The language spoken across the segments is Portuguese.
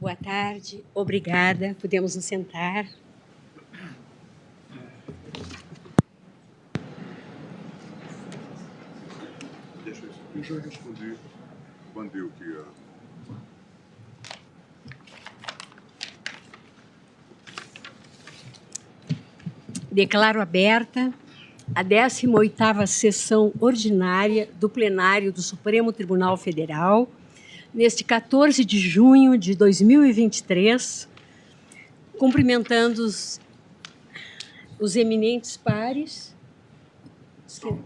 Boa tarde, obrigada. Podemos nos sentar. Deixa eu responder quando eu que... Declaro aberta a 18ª sessão ordinária do plenário do Supremo Tribunal Federal, neste 14 de junho de 2023, cumprimentando os eminentes pares.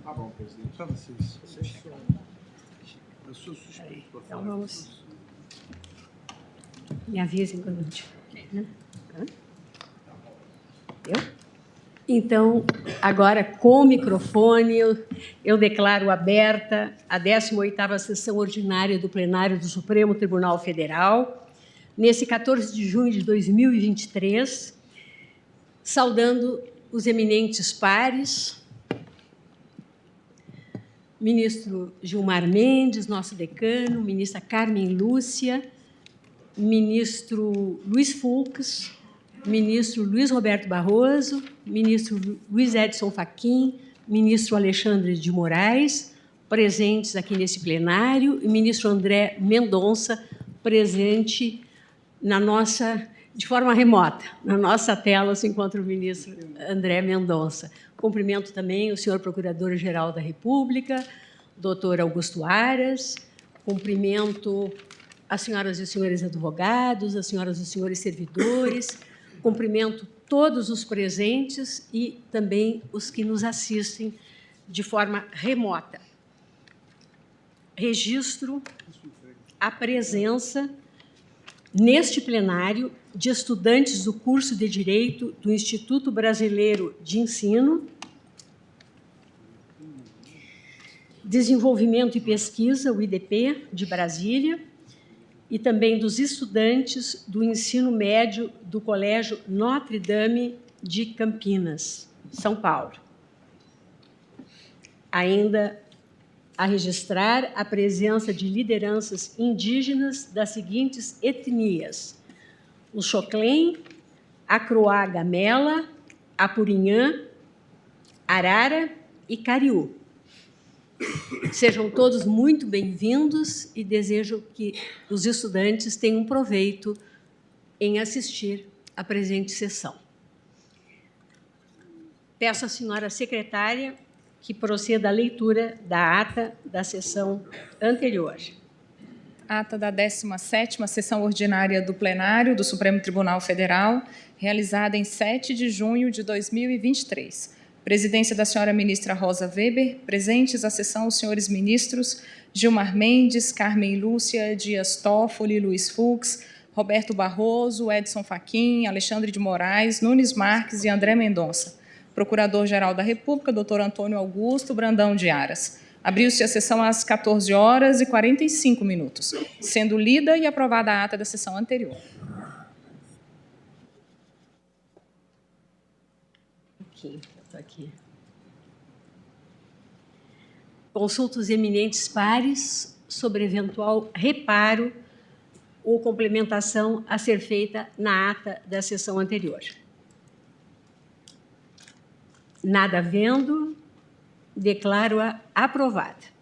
Tá bom, presidente. Só vocês. Eu sou suspeito para falar. Então, vamos... Me avisem quando eu tiver. Né? Então, agora, com o microfone, eu declaro aberta a 18ª sessão ordinária do plenário do Supremo Tribunal Federal, nesse 14 de junho de 2023, saudando os eminentes pares, ministro Gilmar Mendes, nosso decano, ministra Carmen Lúcia, ministro Luiz Fux, ministro Luiz Roberto Barroso, ministro Luiz Edson Fachin, ministro Alexandre de Moraes, presentes aqui nesse plenário, e ministro André Mendonça, presente de forma remota. Na nossa tela se encontra o ministro André Mendonça. Cumprimento também o senhor Procurador-Geral da República, doutor Augusto Aras, cumprimento as senhoras e senhores advogados, as senhoras e senhores servidores, cumprimento todos os presentes e também os que nos assistem de forma remota. Registro a presença, neste plenário, de estudantes do curso de Direito do Instituto Brasileiro de Ensino, Desenvolvimento e Pesquisa, o IDP, de Brasília, e também dos estudantes do ensino médio do Colégio Notre Dame de Campinas, São Paulo. Ainda a registrar a presença de lideranças indígenas das seguintes etnias: o Xoclém, a Croá Gamela, Apurinhã, Arara e Cariú. Sejam todos muito bem-vindos e desejo que os estudantes tenham proveito em assistir à presente sessão. Peço à senhora secretária que proceda à leitura da ata da sessão anterior. Ata da 17ª sessão ordinária do plenário do Supremo Tribunal Federal, realizada em 7 de junho de 2023. Presidência da senhora ministra Rosa Weber, presentes à sessão os senhores ministros Gilmar Mendes, Carmen Lúcia, Dias Toffoli, Luiz Fux, Roberto Barroso, Edson Fachin, Alexandre de Moraes, Nunes Marques e André Mendonça. Procurador-Geral da República, doutor Antônio Augusto Brandão de Aras. Abriu-se a sessão às 14h45, sendo lida e aprovada a ata da sessão anterior. Aqui. Consulto os eminentes pares sobre eventual reparo ou complementação a ser feita na ata da sessão anterior. Nada havendo, declaro-a aprovada.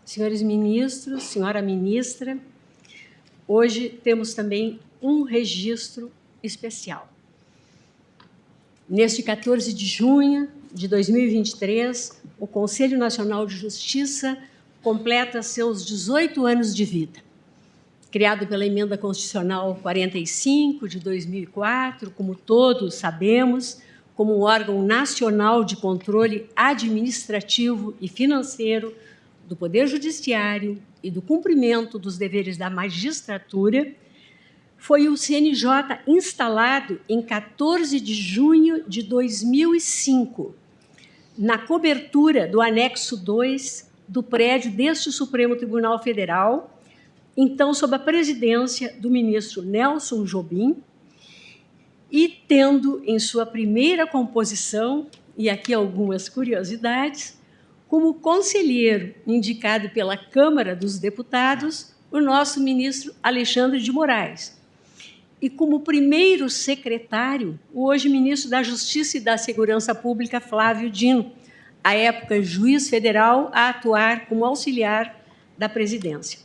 Senhores ministros, senhora ministra, hoje temos também um registro especial. Neste 14 de junho de 2023, o Conselho Nacional de Justiça completa seus 18 anos de vida. Criado pela Emenda Constitucional 45 de 2004, como todos sabemos, como um órgão nacional de controle administrativo e financeiro do Poder Judiciário e do cumprimento dos deveres da magistratura, foi o CNJ instalado em 14 de junho de 2005, na cobertura do anexo 2 do prédio deste Supremo Tribunal Federal, então sob a presidência do ministro Nelson Jobim, e tendo em sua primeira composição, e aqui algumas curiosidades, como conselheiro indicado pela Câmara dos Deputados, o nosso ministro Alexandre de Moraes, e como primeiro secretário, o hoje ministro da Justiça e da Segurança Pública, Flávio Dino, à época juiz federal, a atuar como auxiliar da presidência.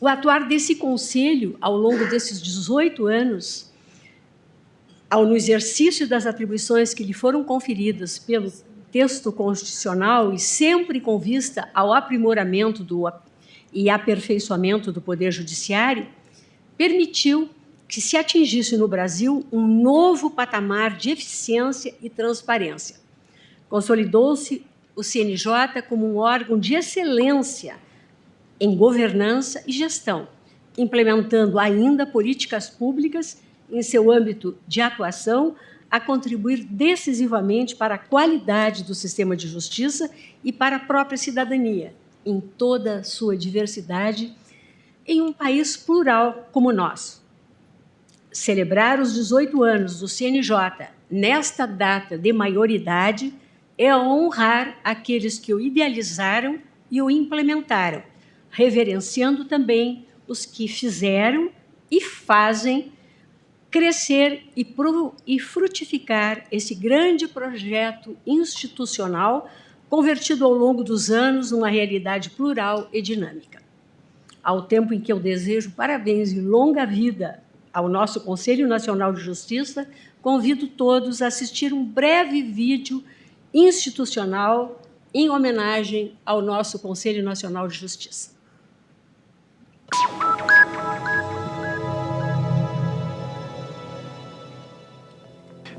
O atuar desse conselho, ao longo desses 18 anos, no exercício das atribuições que lhe foram conferidas pelo texto constitucional e sempre com vista ao aprimoramento e aperfeiçoamento do Poder Judiciário, permitiu que se atingisse no Brasil um novo patamar de eficiência e transparência. Consolidou-se o CNJ como um órgão de excelência em governança e gestão, implementando ainda políticas públicas em seu âmbito de atuação, a contribuir decisivamente para a qualidade do sistema de justiça e para a própria cidadania, em toda a sua diversidade, em um país plural como o nosso. Celebrar os 18 anos do CNJ nesta data de maioridade é honrar aqueles que o idealizaram e o implementaram, reverenciando também os que fizeram e fazem crescer e frutificar esse grande projeto institucional convertido ao longo dos anos numa realidade plural e dinâmica. Ao tempo em que eu desejo parabéns e longa vida ao nosso Conselho Nacional de Justiça, convido todos a assistir um breve vídeo institucional em homenagem ao nosso Conselho Nacional de Justiça.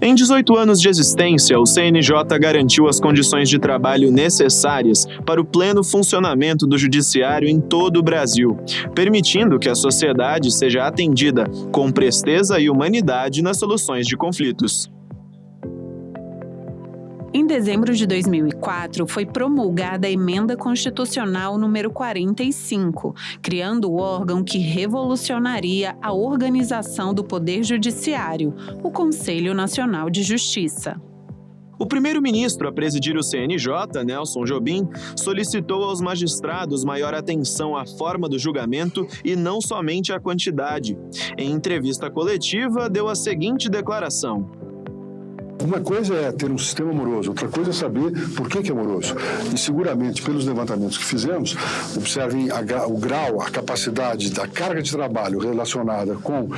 Em 18 anos de existência, o CNJ garantiu as condições de trabalho necessárias para o pleno funcionamento do judiciário em todo o Brasil, permitindo que a sociedade seja atendida com presteza e humanidade nas soluções de conflitos. Em dezembro de 2004, foi promulgada a Emenda Constitucional número 45, criando o órgão que revolucionaria a organização do Poder Judiciário, o Conselho Nacional de Justiça. O primeiro-ministro a presidir o CNJ, Nelson Jobim, solicitou aos magistrados maior atenção à forma do julgamento e não somente à quantidade. Em entrevista coletiva, deu a seguinte declaração: Uma coisa é ter um sistema moroso, outra coisa é saber por que é moroso. E seguramente, pelos levantamentos que fizemos, observem o grau, a capacidade da carga de trabalho relacionada com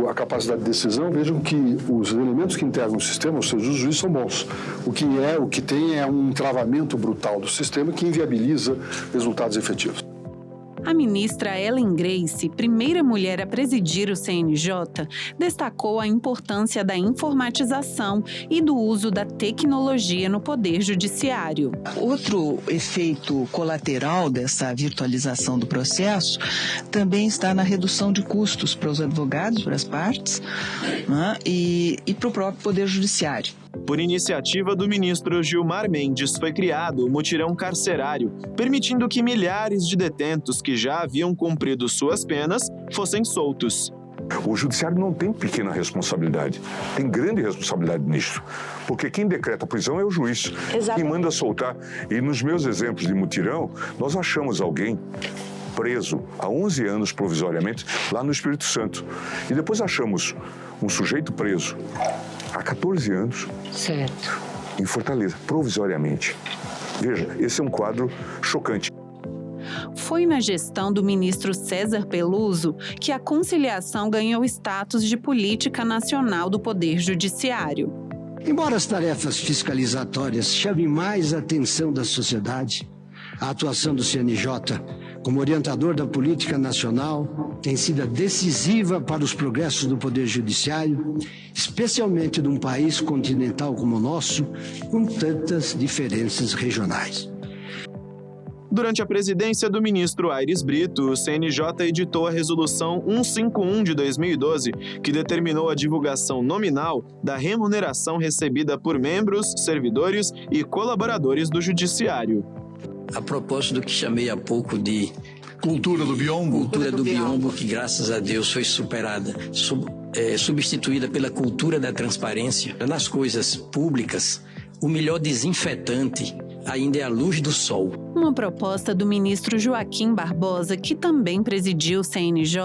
a capacidade de decisão, vejam que os elementos que integram o sistema, ou seja, os juízes, são bons. O que tem é um travamento brutal do sistema que inviabiliza resultados efetivos. A ministra Ellen Grace, primeira mulher a presidir o CNJ, destacou a importância da informatização e do uso da tecnologia no Poder Judiciário. Outro efeito colateral dessa virtualização do processo também está na redução de custos para os advogados, para as partes, né, e para o próprio Poder Judiciário. Por iniciativa do ministro Gilmar Mendes, foi criado o mutirão carcerário, permitindo que milhares de detentos que já haviam cumprido suas penas fossem soltos. O judiciário não tem pequena responsabilidade, tem grande responsabilidade nisso, porque quem decreta a prisão é o juiz, quem manda soltar. E nos meus exemplos de mutirão, nós achamos alguém preso há 11 anos provisoriamente lá no Espírito Santo. E depois achamos um sujeito preso há 14 anos em Fortaleza, provisoriamente. Veja, esse é um quadro chocante. Foi na gestão do ministro César Peluso que a conciliação ganhou status de política nacional do Poder Judiciário. Embora as tarefas fiscalizatórias chamem mais a atenção da sociedade, a atuação do CNJ como orientador da política nacional tem sido decisiva para os progressos do Poder Judiciário, especialmente num país continental como o nosso, com tantas diferenças regionais. Durante a presidência do ministro Aires Brito, o CNJ editou a Resolução 151 de 2012, que determinou a divulgação nominal da remuneração recebida por membros, servidores e colaboradores do Judiciário. A propósito do que chamei há pouco de cultura do biombo. Cultura do biombo, que graças a Deus foi superada. substituída pela cultura da transparência. Nas coisas públicas, o melhor desinfetante ainda é a luz do sol. Uma proposta do ministro Joaquim Barbosa, que também presidiu o CNJ,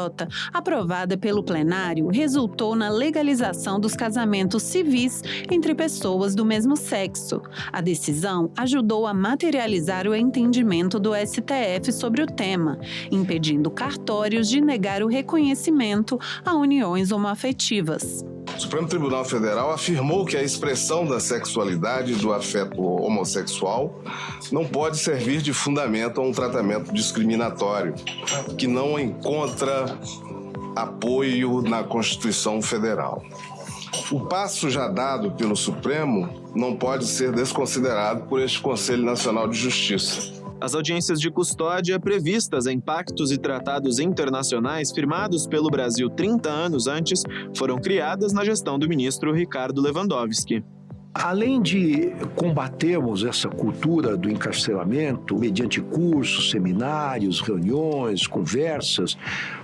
aprovada pelo plenário, resultou na legalização dos casamentos civis entre pessoas do mesmo sexo. A decisão ajudou a materializar o entendimento do STF sobre o tema, impedindo cartórios de negar o reconhecimento a uniões homoafetivas. O Supremo Tribunal Federal afirmou que a expressão da sexualidade e do afeto homossexual não pode servir de fundamento a um tratamento discriminatório, que não encontra apoio na Constituição Federal. O passo já dado pelo Supremo não pode ser desconsiderado por este Conselho Nacional de Justiça. As audiências de custódia previstas em pactos e tratados internacionais firmados pelo Brasil 30 anos antes foram criadas na gestão do ministro Ricardo Lewandowski. Além de combatermos essa cultura do encarceramento, mediante cursos, seminários, reuniões, conversas,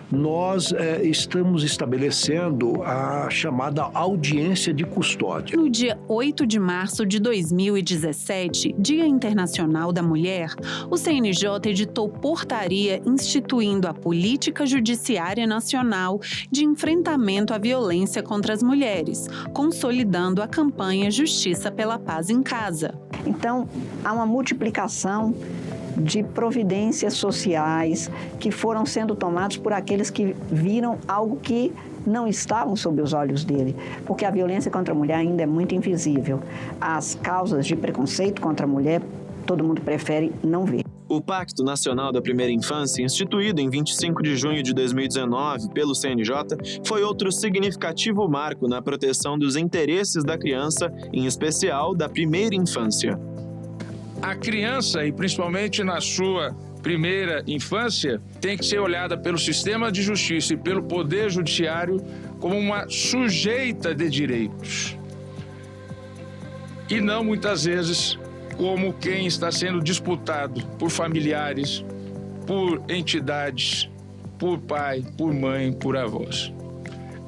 nós estamos estabelecendo a chamada audiência de custódia. No dia 8 de março de 2017, Dia Internacional da Mulher, o CNJ editou portaria instituindo a Política Judiciária Nacional de Enfrentamento à Violência contra as Mulheres, consolidando a campanha Justiça pela Paz em Casa. Então, há uma multiplicação de providências sociais que foram sendo tomadas por aqueles que viram algo que não estavam sob os olhos dele, porque a violência contra a mulher ainda é muito invisível. As causas de preconceito contra a mulher, todo mundo prefere não ver. O Pacto Nacional da Primeira Infância, instituído em 25 de junho de 2019 pelo CNJ, foi outro significativo marco na proteção dos interesses da criança, em especial da primeira infância. A criança, e principalmente na sua primeira infância, tem que ser olhada pelo sistema de justiça e pelo poder judiciário como uma sujeita de direitos. E não, muitas vezes, como quem está sendo disputado por familiares, por entidades, por pai, por mãe, por avós.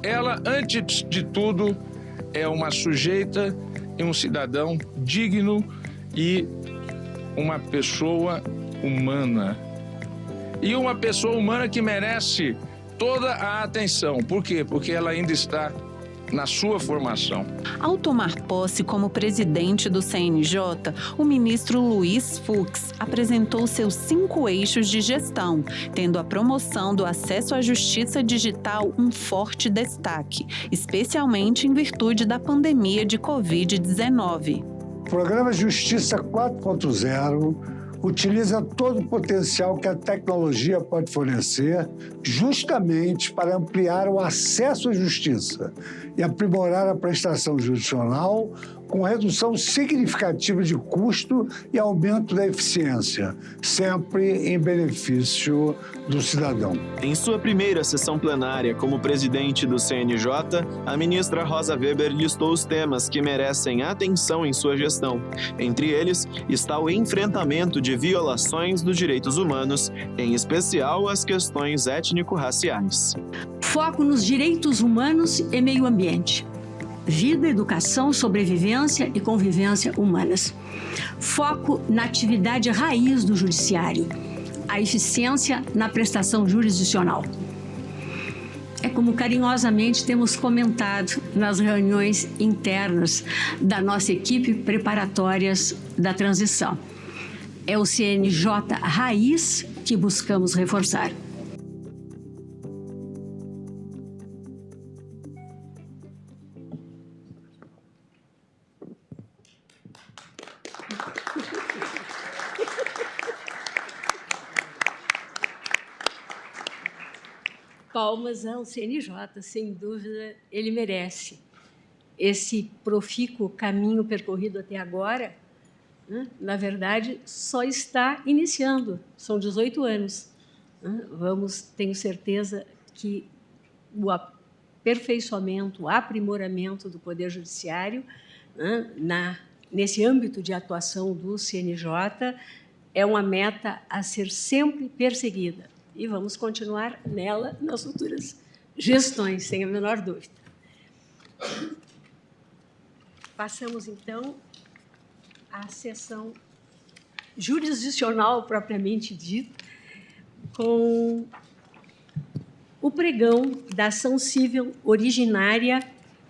Ela, antes de tudo, é uma sujeita e um cidadão digno e uma pessoa humana. E uma pessoa humana que merece toda a atenção. Por quê? Porque ela ainda está na sua formação. Ao tomar posse como presidente do CNJ, o ministro Luiz Fux apresentou seus 5 eixos de gestão, tendo a promoção do acesso à justiça digital um forte destaque, especialmente em virtude da pandemia de Covid-19. O programa Justiça 4.0 utiliza todo o potencial que a tecnologia pode fornecer justamente para ampliar o acesso à justiça e aprimorar a prestação jurisdicional com redução significativa de custo e aumento da eficiência, sempre em benefício do cidadão. Em sua primeira sessão plenária como presidente do CNJ, a ministra Rosa Weber listou os temas que merecem atenção em sua gestão. Entre eles está o enfrentamento de violações dos direitos humanos, em especial as questões étnico-raciais. Foco nos direitos humanos e meio ambiente. Vida, educação, sobrevivência e convivência humanas. Foco na atividade raiz do judiciário, a eficiência na prestação jurisdicional. É como carinhosamente temos comentado nas reuniões internas da nossa equipe preparatórias da transição. É o CNJ raiz que buscamos reforçar. Palmas ao CNJ, sem dúvida, ele merece. Esse profícuo caminho percorrido até agora, né, na verdade, só está iniciando, são 18 anos. Né? Tenho certeza que o aperfeiçoamento, o aprimoramento do Poder Judiciário, né, nesse âmbito de atuação do CNJ, é uma meta a ser sempre perseguida. E vamos continuar nela nas futuras gestões, sem a menor dúvida. Passamos, então, à sessão jurisdicional propriamente dita, com o pregão da ação civil originária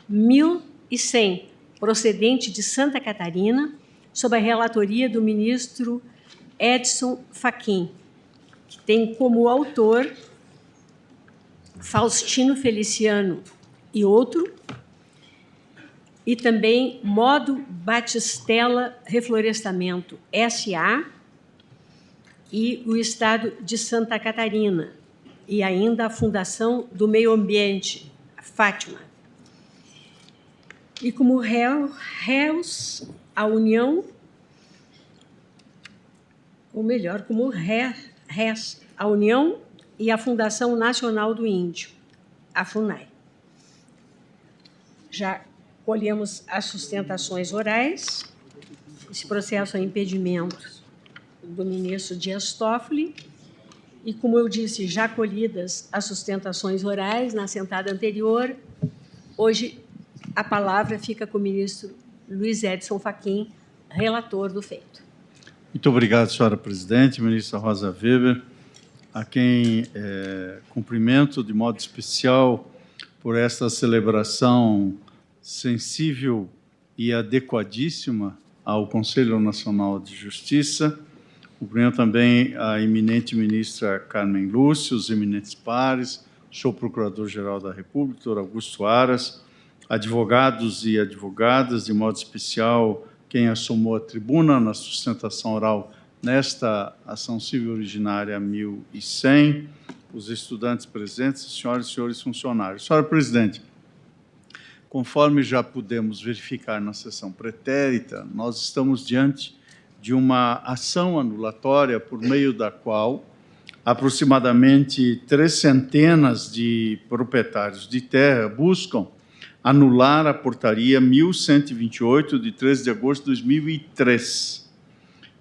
1100, procedente de Santa Catarina, sob a relatoria do ministro Edson Fachin, que tem como autor Faustino Feliciano e outro, e também Modo Batistella Reflorestamento S.A. e o Estado de Santa Catarina, e ainda a Fundação do Meio Ambiente, a Fátima. E como réus, a União, ou melhor, como réis, a União e a Fundação Nacional do Índio, a FUNAI. Já colhemos as sustentações orais. Esse processo é impedimento do ministro Dias Toffoli. E, como eu disse, já colhidas as sustentações orais na sentada anterior, hoje a palavra fica com o ministro Luiz Edson Fachin, relator do feito. Muito obrigado, senhora presidente, ministra Rosa Weber, a quem cumprimento de modo especial por esta celebração sensível e adequadíssima ao Conselho Nacional de Justiça. Cumprimento também a eminente ministra Carmen Lúcia, os eminentes pares, o senhor Procurador-Geral da República, doutor Augusto Aras, advogados e advogadas, de modo especial quem assomou a tribuna na sustentação oral nesta ação civil originária 1100, os estudantes presentes, senhoras e senhores funcionários. Senhora presidente, conforme já pudemos verificar na sessão pretérita, nós estamos diante de uma ação anulatória por meio da qual aproximadamente 300 de proprietários de terra buscam anular a portaria 1128, de 13 de agosto de 2003,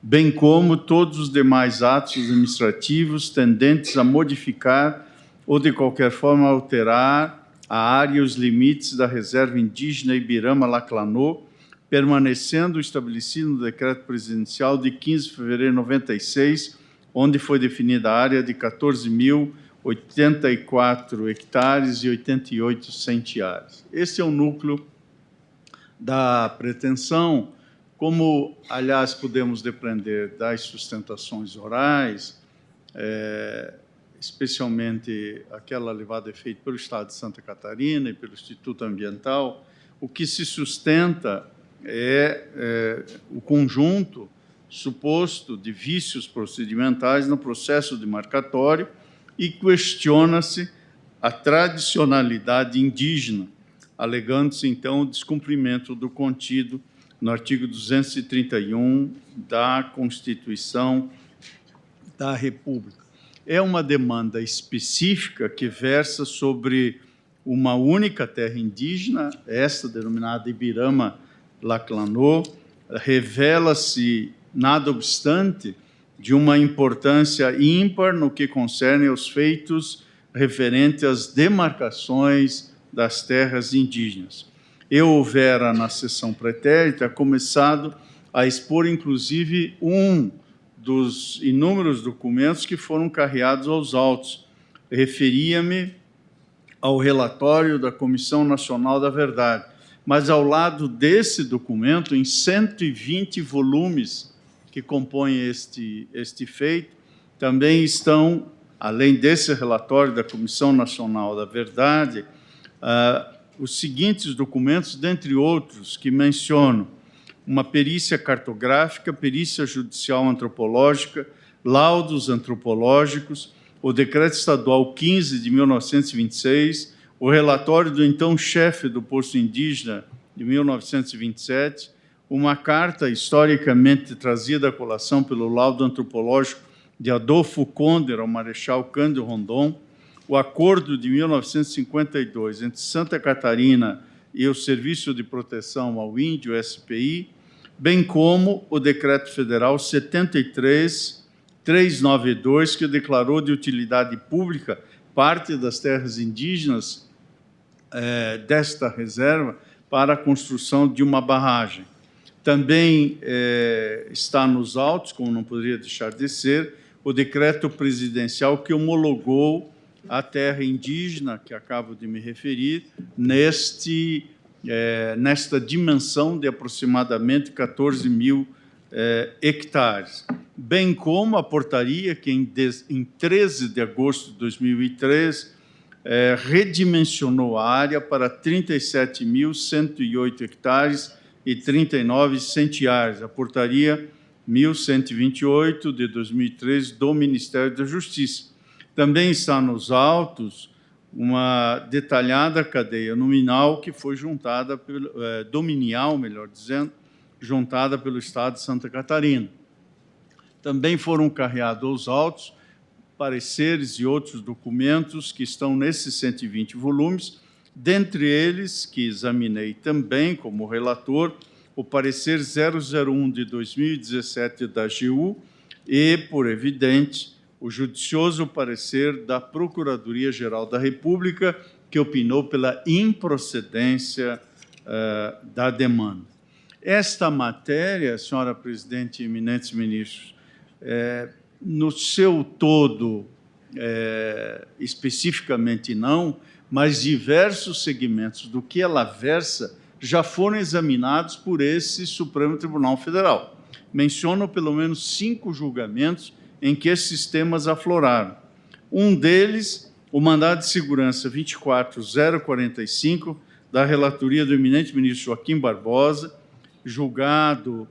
bem como todos os demais atos administrativos tendentes a modificar ou, de qualquer forma, alterar a área e os limites da reserva indígena Ibirama-Laclanô, permanecendo estabelecido no decreto presidencial de 15 de fevereiro de 96, onde foi definida a área de 14.084 hectares e 88 centiáreas. Esse é o núcleo da pretensão. Como, aliás, podemos depreender das sustentações orais, especialmente aquela levada a efeito pelo Estado de Santa Catarina e pelo Instituto Ambiental, o que se sustenta é o conjunto suposto de vícios procedimentais no processo demarcatório e questiona-se a tradicionalidade indígena, alegando-se, então, o descumprimento do contido no artigo 231 da Constituição da República. É uma demanda específica que versa sobre uma única terra indígena, esta denominada Ibirama-Laclanô, revela-se, nada obstante, de uma importância ímpar no que concerne aos feitos referentes às demarcações das terras indígenas. Eu houvera, na sessão pretérita, começado a expor, inclusive, um dos inúmeros documentos que foram carreados aos autos. Referia-me ao relatório da Comissão Nacional da Verdade, mas ao lado desse documento, em 120 volumes que compõem este feito, também estão, além desse relatório da Comissão Nacional da Verdade, os seguintes documentos, dentre outros, que mencionam uma perícia cartográfica, perícia judicial antropológica, laudos antropológicos, o Decreto Estadual 15 de 1926, o relatório do então chefe do posto indígena de 1927, uma carta historicamente trazida à colação pelo laudo antropológico de Adolfo Konder ao Marechal Cândido Rondon, o acordo de 1952 entre Santa Catarina e o Serviço de Proteção ao Índio, SPI, bem como o Decreto Federal 73.392, que declarou de utilidade pública parte das terras indígenas desta reserva para a construção de uma barragem. Também está nos autos, como não poderia deixar de ser, o decreto presidencial que homologou a terra indígena, que acabo de me referir, nesta dimensão de aproximadamente 14 mil hectares, bem como a portaria que, em 13 de agosto de 2003, redimensionou a área para 37.108 hectares e 39 centiáreas, a portaria 1128 de 2003 do Ministério da Justiça. Também está nos autos uma detalhada cadeia nominal que foi juntada, dominial, melhor dizendo, juntada pelo Estado de Santa Catarina. Também foram carreados aos autos pareceres e outros documentos que estão nesses 120 volumes, dentre eles, que examinei também como relator, o parecer 001 de 2017 da AGU e, por evidente, o judicioso parecer da Procuradoria-Geral da República, que opinou pela improcedência da demanda. Esta matéria, senhora presidente e eminentes ministros, no seu todo, especificamente não, mas diversos segmentos do que ela versa já foram examinados por esse Supremo Tribunal Federal. Menciono pelo menos 5 julgamentos em que esses temas afloraram. Um deles, o mandado de segurança 24045, da relatoria do eminente ministro Joaquim Barbosa, julgado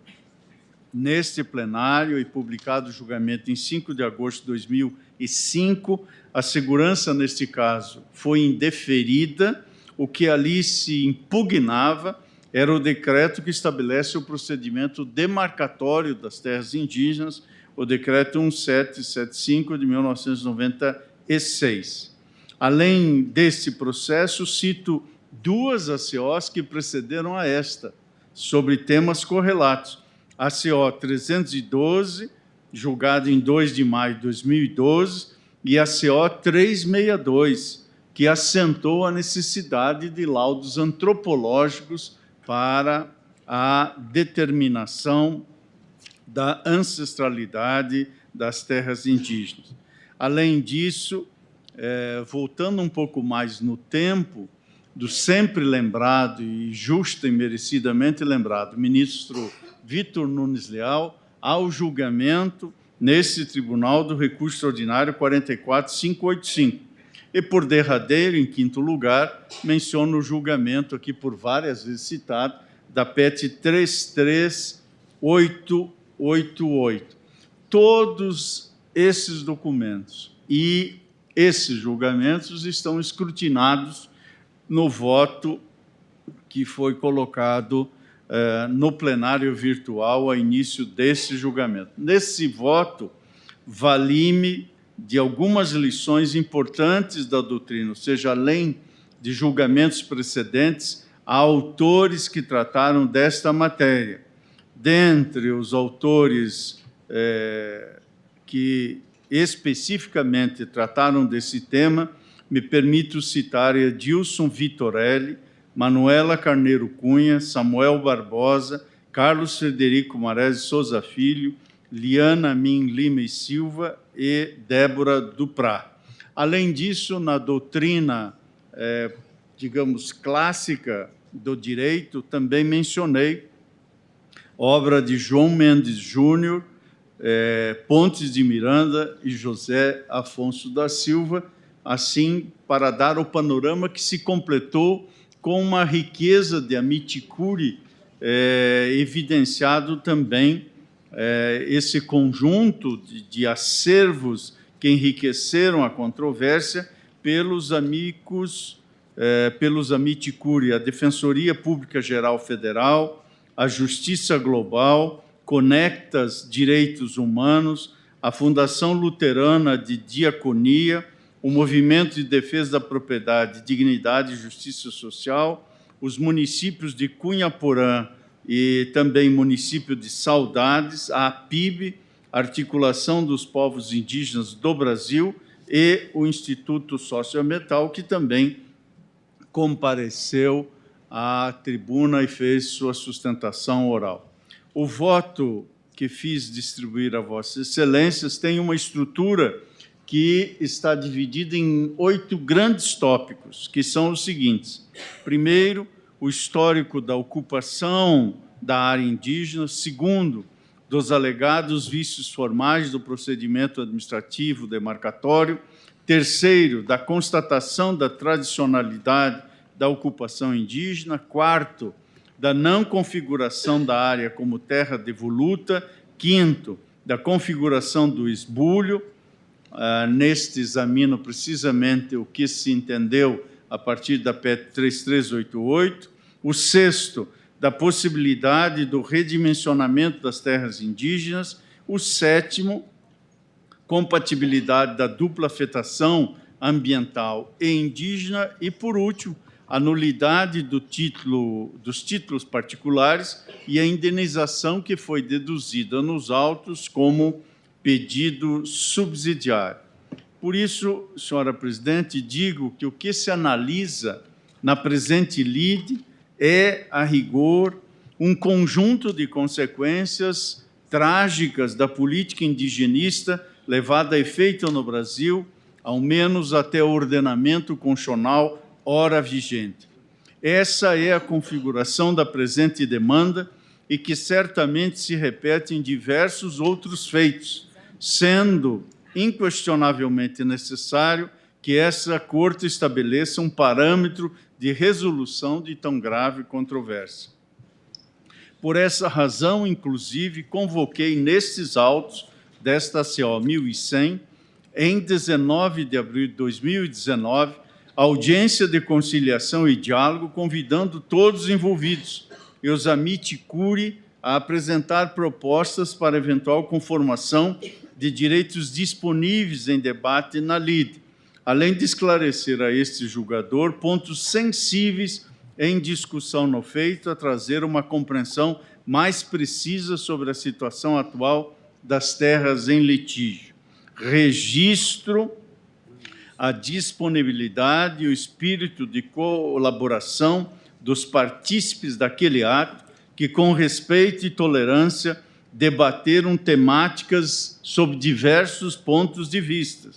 neste plenário e publicado o julgamento em 5 de agosto de 2005. A segurança, neste caso, foi indeferida. O que ali se impugnava era o decreto que estabelece o procedimento demarcatório das terras indígenas, o decreto 1775 de 1996. Além desse processo, cito 2 ACOs que precederam a esta, sobre temas correlatos. A ACO 312, julgada em 2 de maio de 2012, e a ACO 362, que assentou a necessidade de laudos antropológicos para a determinação da ancestralidade das terras indígenas. Além disso, voltando um pouco mais no tempo, do sempre lembrado e justa e merecidamente lembrado ministro Vitor Nunes Leal, ao julgamento nesse tribunal do recurso extraordinário 44585. E, por derradeiro, em 5º lugar, menciono o julgamento, aqui por várias vezes citado, da PET 33888. Todos esses documentos e esses julgamentos estão escrutinados no voto que foi colocado no plenário virtual a início desse julgamento. Nesse voto, vali-me de algumas lições importantes da doutrina, ou seja, além de julgamentos precedentes, há autores que trataram desta matéria. Dentre os autores que especificamente trataram desse tema, me permito citar Edilson Vitorelli, Manuela Carneiro Cunha, Samuel Barbosa, Carlos Frederico Mares Souza Filho, Liana Min Lima e Silva e Débora Duprá. Além disso, na doutrina, digamos, clássica do direito, também mencionei obra de João Mendes Júnior, Pontes de Miranda e José Afonso da Silva, assim, para dar o panorama que se completou com uma riqueza de amicus curiae, evidenciado também esse conjunto de acervos que enriqueceram a controvérsia pelos amicus curiae, a Defensoria Pública Geral Federal, a Justiça Global, Conectas Direitos Humanos, a Fundação Luterana de Diaconia, o Movimento de Defesa da Propriedade, Dignidade e Justiça Social, os municípios de Cunhaporã e também município de Saudades, a APIB, Articulação dos Povos Indígenas do Brasil, e o Instituto Socioambiental, que também compareceu à tribuna e fez sua sustentação oral. O voto que fiz distribuir a Vossas Excelências tem uma estrutura que está dividida em 8 grandes tópicos, que são os seguintes. Primeiro, o histórico da ocupação da área indígena. Segundo, dos alegados vícios formais do procedimento administrativo demarcatório. Terceiro, da constatação da tradicionalidade da ocupação indígena. Quarto, da não configuração da área como terra devoluta. Quinto, da configuração do esbulho. Neste examino precisamente o que se entendeu a partir da PET 3388. O sexto, da possibilidade do redimensionamento das terras indígenas. O sétimo, compatibilidade da dupla afetação ambiental e indígena. E, por último, a nulidade dos títulos particulares e a indenização que foi deduzida nos autos como pedido subsidiário. Por isso, senhora presidente, digo que o que se analisa na presente lide é, a rigor, um conjunto de consequências trágicas da política indigenista levada a efeito no Brasil, ao menos até o ordenamento constitucional ora vigente. Essa é a configuração da presente demanda e que certamente se repete em diversos outros feitos, sendo inquestionavelmente necessário que essa Corte estabeleça um parâmetro de resolução de tão grave controvérsia. Por essa razão, inclusive, convoquei nestes autos desta CO 1100, em 19 de abril de 2019, audiência de conciliação e diálogo, convidando todos os envolvidos e os amiti curiae a apresentar propostas para eventual conformação de direitos disponíveis em debate na lide, além de esclarecer a este julgador pontos sensíveis em discussão no feito, a trazer uma compreensão mais precisa sobre a situação atual das terras em litígio. Registro a disponibilidade e o espírito de colaboração dos partícipes daquele ato que, com respeito e tolerância, debateram temáticas sob diversos pontos de vista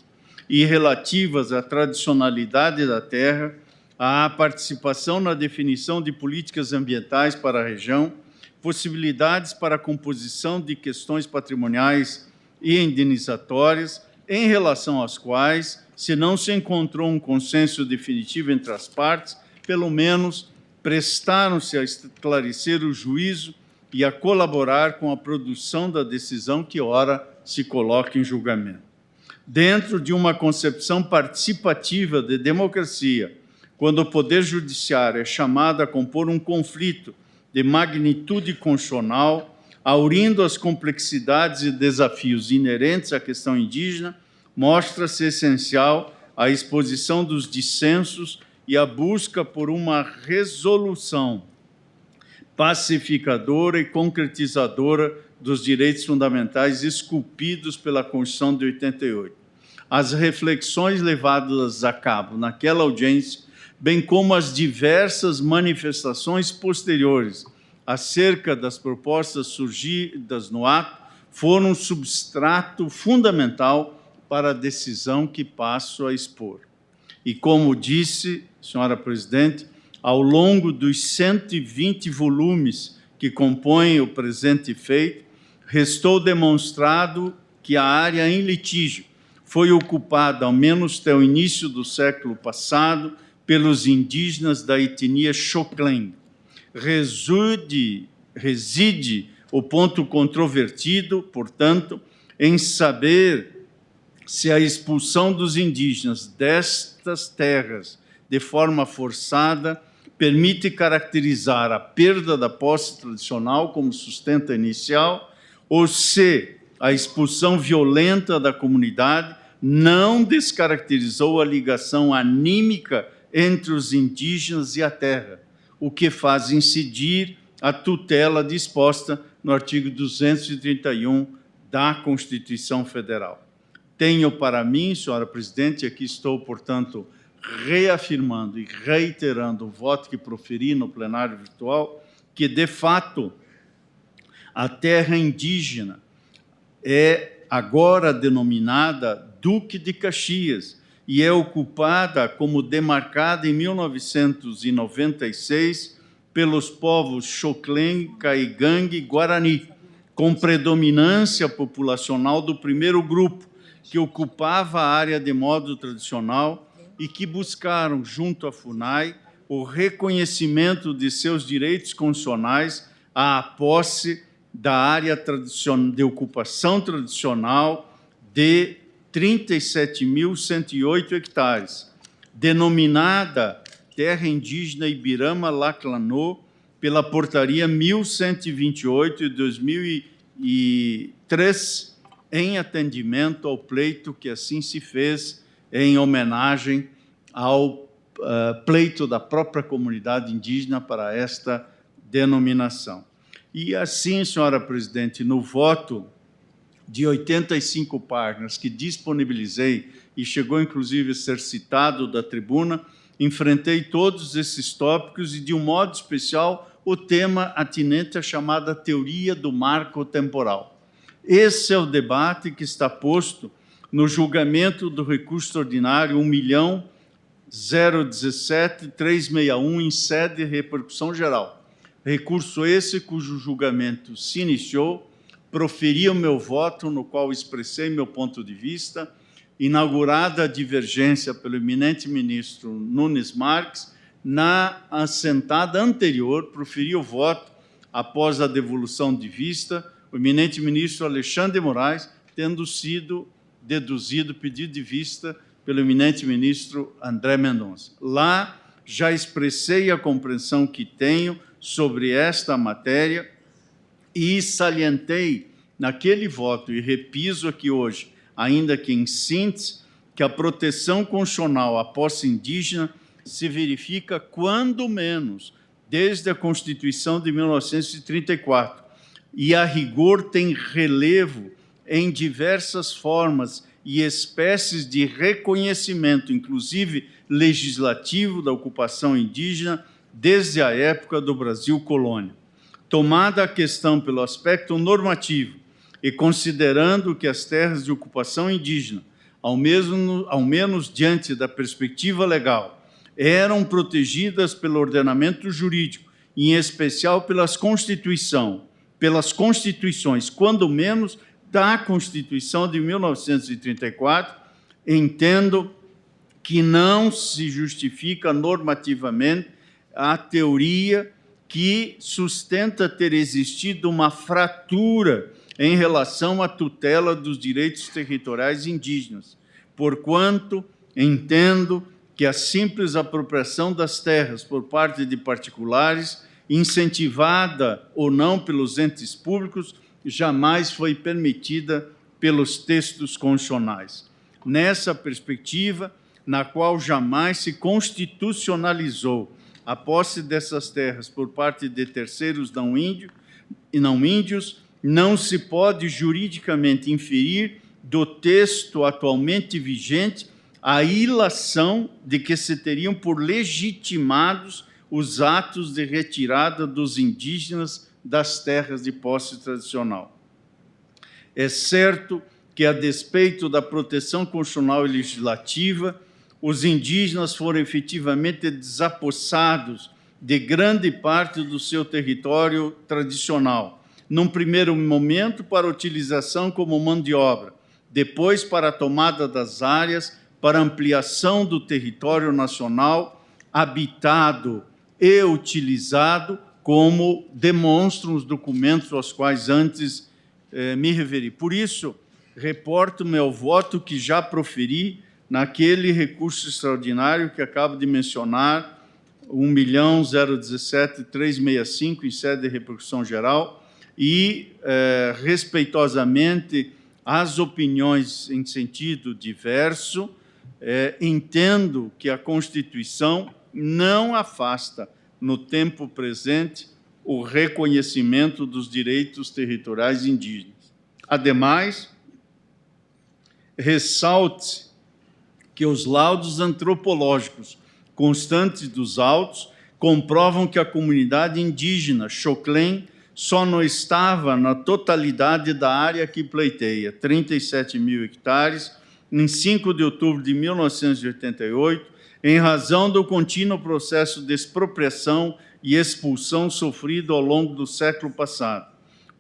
e relativas à tradicionalidade da terra, à participação na definição de políticas ambientais para a região, possibilidades para a composição de questões patrimoniais e indenizatórias, em relação às quais, se não se encontrou um consenso definitivo entre as partes, pelo menos prestaram-se a esclarecer o juízo e a colaborar com a produção da decisão que ora se coloca em julgamento. Dentro de uma concepção participativa de democracia, quando o Poder Judiciário é chamado a compor um conflito de magnitude constitucional, aurindo as complexidades e desafios inerentes à questão indígena, mostra-se essencial a exposição dos dissensos e a busca por uma resolução pacificadora e concretizadora dos direitos fundamentais esculpidos pela Constituição de 88. As reflexões levadas a cabo naquela audiência, bem como as diversas manifestações posteriores acerca das propostas surgidas no ato, foram um substrato fundamental para a decisão que passo a expor. E, como disse, senhora presidente, ao longo dos 120 volumes que compõem o presente feito, restou demonstrado que a área em litígio foi ocupada, ao menos até o início do século passado, pelos indígenas da etnia Xoclen. Reside o ponto controvertido, portanto, em saber se a expulsão dos indígenas destas terras de forma forçada permite caracterizar a perda da posse tradicional como sustento inicial, ou se a expulsão violenta da comunidade não descaracterizou a ligação anímica entre os indígenas e a terra, o que faz incidir a tutela disposta no artigo 231 da Constituição Federal. Tenho para mim, senhora presidente, aqui estou, portanto, reafirmando e reiterando o voto que proferi no plenário virtual, que, de fato, a terra indígena é agora denominada Duque de Caxias e é ocupada como demarcada em 1996 pelos povos Xoclen, Caigangue e Guarani, com predominância populacional do primeiro grupo, que ocupava a área de modo tradicional e que buscaram, junto à FUNAI, o reconhecimento de seus direitos constitucionais à posse da área de ocupação tradicional de 37.108 hectares, denominada Terra Indígena Ibirama-Laclanô, pela Portaria 1128 de 2003, em atendimento ao pleito que assim se fez em homenagem ao pleito da própria comunidade indígena para esta denominação. E assim, senhora presidente, no voto de 85 páginas que disponibilizei e chegou inclusive a ser citado da tribuna, enfrentei todos esses tópicos e, de um modo especial, o tema atinente à chamada teoria do marco temporal. Esse é o debate que está posto no julgamento do recurso extraordinário 1.017.361 em sede de repercussão geral. Recurso esse cujo julgamento se iniciou, proferi o meu voto, no qual expressei meu ponto de vista, inaugurada a divergência pelo eminente ministro Nunes Marques, na assentada anterior, proferi o voto após a devolução de vista, o eminente ministro Alexandre de Moraes, tendo sido deduzido pedido de vista pelo eminente ministro André Mendonça. Lá já expressei a compreensão que tenho sobre esta matéria e salientei naquele voto, e repiso aqui hoje, ainda que em síntese, que a proteção constitucional à posse indígena se verifica, quando menos, desde a Constituição de 1934, e a rigor tem relevo em diversas formas e espécies de reconhecimento, inclusive legislativo, da ocupação indígena, desde a época do Brasil colônia. Tomada a questão pelo aspecto normativo e considerando que as terras de ocupação indígena, ao menos diante da perspectiva legal, eram protegidas pelo ordenamento jurídico, em especial pelas constituições, quando menos da Constituição de 1934, entendo que não se justifica normativamente a teoria que sustenta ter existido uma fratura em relação à tutela dos direitos territoriais indígenas, porquanto entendo que a simples apropriação das terras por parte de particulares, incentivada ou não pelos entes públicos, jamais foi permitida pelos textos constitucionais. Nessa perspectiva, na qual jamais se constitucionalizou a posse dessas terras por parte de terceiros não índios, não se pode juridicamente inferir do texto atualmente vigente a ilação de que se teriam por legitimados os atos de retirada dos indígenas das terras de posse tradicional. É certo que, a despeito da proteção constitucional e legislativa, os indígenas foram efetivamente desapossados de grande parte do seu território tradicional, num primeiro momento para utilização como mão de obra, depois para a tomada das áreas, para ampliação do território nacional habitado e utilizado, como demonstram os documentos aos quais antes me referi. Por isso, reporto meu voto que já proferi naquele recurso extraordinário que acabo de mencionar, 1.017.365, em sede de repercussão geral, e, respeitosamente, as opiniões em sentido diverso, entendo que a Constituição não afasta, no tempo presente, o reconhecimento dos direitos territoriais indígenas. Ademais, ressalte que os laudos antropológicos constantes dos autos comprovam que a comunidade indígena Xoclém só não estava na totalidade da área que pleiteia, 37 mil hectares, em 5 de outubro de 1988, em razão do contínuo processo de expropriação e expulsão sofrido ao longo do século passado.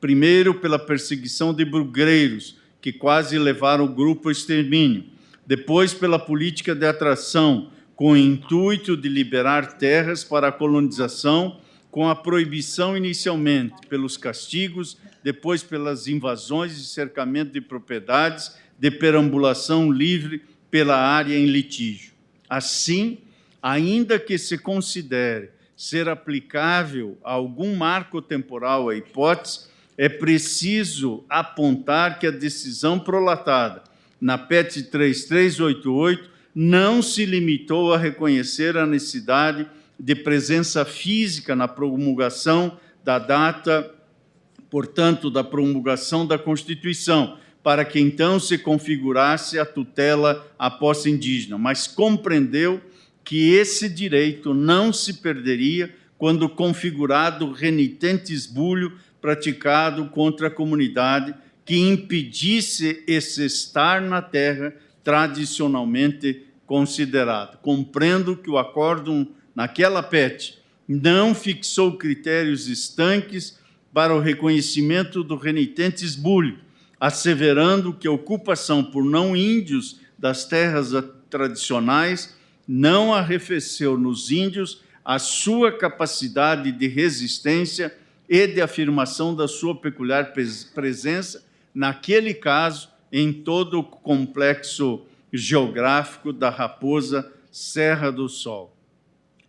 Primeiro, pela perseguição de burgueiros, que quase levaram o grupo ao extermínio. Depois, pela política de atração, com o intuito de liberar terras para a colonização, com a proibição inicialmente pelos castigos, depois pelas invasões e cercamento de propriedades, de perambulação livre pela área em litígio. Assim, ainda que se considere ser aplicável a algum marco temporal à hipótese, é preciso apontar que a decisão prolatada na PET 3388 não se limitou a reconhecer a necessidade de presença física na promulgação da data, portanto, da promulgação da Constituição, para que então se configurasse a tutela à posse indígena, mas compreendeu que esse direito não se perderia quando configurado renitente esbulho praticado contra a comunidade que impedisse esse estar na terra tradicionalmente considerado. Compreendo que o acórdão naquela PET não fixou critérios estanques para o reconhecimento do renitente esbulho, asseverando que a ocupação por não índios das terras tradicionais não arrefeceu nos índios a sua capacidade de resistência e de afirmação da sua peculiar presença, naquele caso, em todo o complexo geográfico da Raposa Serra do Sol.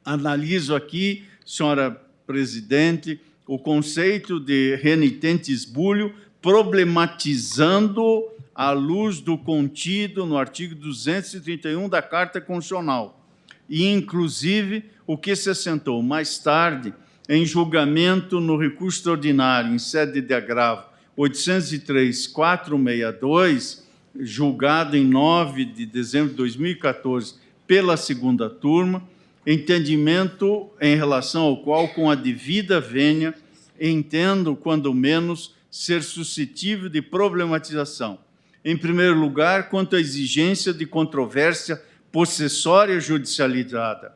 Analiso aqui, senhora presidente, o conceito de renitente esbulho, problematizando à luz do contido no artigo 231 da Carta Constitucional, e, inclusive, o que se assentou mais tarde em julgamento no recurso extraordinário em sede de agravo 803.462, julgado em 9 de dezembro de 2014 pela segunda turma, entendimento em relação ao qual, com a devida vênia, entendo, quando menos, ser suscetível de problematização. Em primeiro lugar, quanto à exigência de controvérsia possessória judicializada.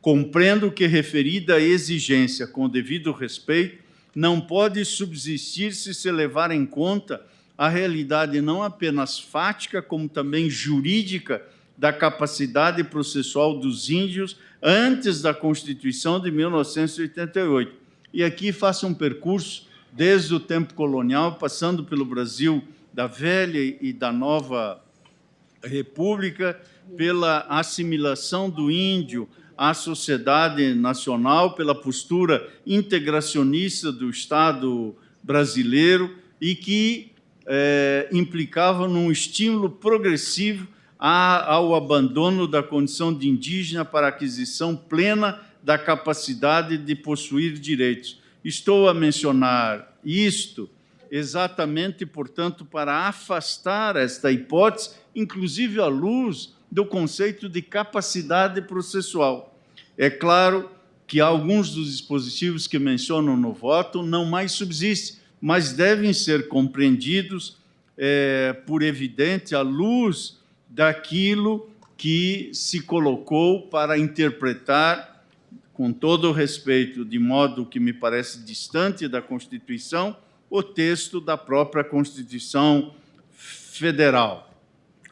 Compreendo que referida exigência, com devido respeito, não pode subsistir se levar em conta a realidade não apenas fática, como também jurídica da capacidade processual dos índios antes da Constituição de 1988. E aqui faço um percurso desde o tempo colonial, passando pelo Brasil da velha e da nova república, pela assimilação do índio à sociedade nacional, pela postura integracionista do Estado brasileiro e que implicava num estímulo progressivo ao abandono da condição de indígena para a aquisição plena da capacidade de possuir direitos. Estou a mencionar isto exatamente, portanto, para afastar esta hipótese, inclusive à luz do conceito de capacidade processual. É claro que alguns dos dispositivos que mencionam no voto não mais subsistem, mas devem ser compreendidos por evidente à luz daquilo que se colocou para interpretar, com todo o respeito, de modo que me parece distante da Constituição, o texto da própria Constituição Federal.